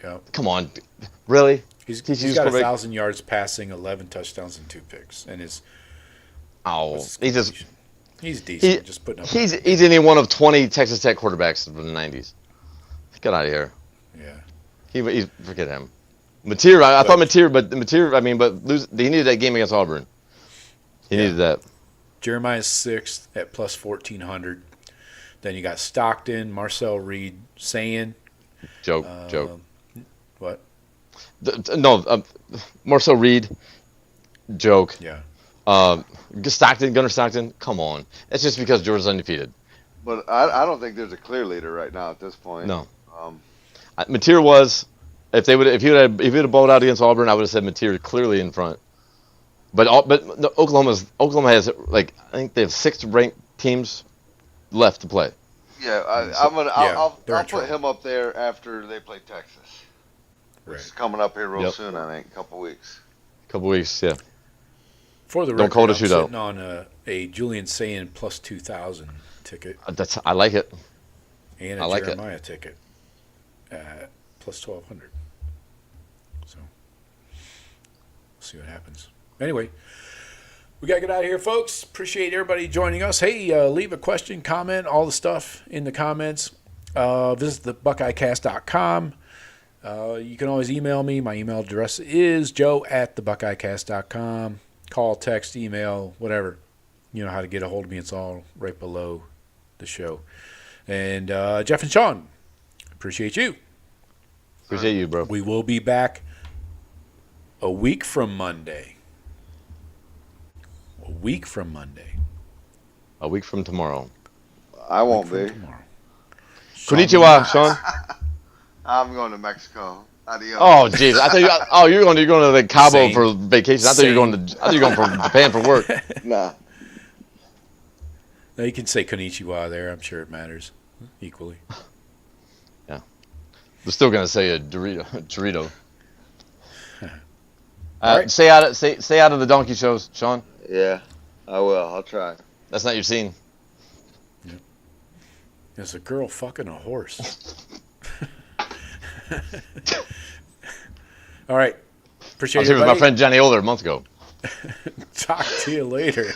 Yeah. Come on, really? He's TCU's got quarterback? 1,000 yards passing, 11 touchdowns, and 2 picks. And his he's decent. Just putting up. He's any one of 20 Texas Tech quarterbacks from the 90s. Get out of here. Yeah. He's forget him. Mateer, I thought Mateer. I mean, but he needed that game against Auburn. He needed that. Jeremiah's sixth at plus 1,400. Then you got Stockton, Marcel Reed, Sayin. Joke. What? Marcel Reed. Joke. Yeah. Gunnar Stockton. Come on. It's just because Georgia's undefeated. But I don't think there's a clear leader right now at this point. No. Mateer was. If he would have balled out against Auburn, I would have said Mateer clearly in front. But Oklahoma has I think they have 6 ranked teams left to play. Yeah, I'll put him up there after they play Texas. Which is coming up here real soon, I think, a couple weeks. Yeah. For the Don't call it a I'm shootout. sitting on a Julian Sayin plus 2,000 ticket I like it. and I a like it. Jeremiah ticket at plus 1,200. So, we'll see what happens. Anyway, we got to get out of here, folks. Appreciate everybody joining us. Hey, leave a question, comment, all the stuff in the comments. Visit the BuckeyeCast.com. You can always email me. My email address is joe@thebuckeyecast.com. Call, text, email, whatever. You know how to get a hold of me. It's all right below the show. And Jeff and Shawn, appreciate you. Appreciate you, bro. We will be back a week from Monday. A week from tomorrow. I won't be. Tomorrow. Konnichiwa, Shawn. I'm going to Mexico. Adios. Oh, jeez. I thought you're going to like Cabo Same. for vacation. I thought you were going for Japan for work. Nah. Now you can say konnichiwa there. I'm sure it matters equally. Yeah. We're still going to say a Dorito. Right. Stay out of the donkey shows, Shawn. Yeah, I will. I'll try. That's not your scene. There's a girl fucking a horse. All right. I Appreciate was it. here with my friend Johnny Older a month ago. Talk to you later.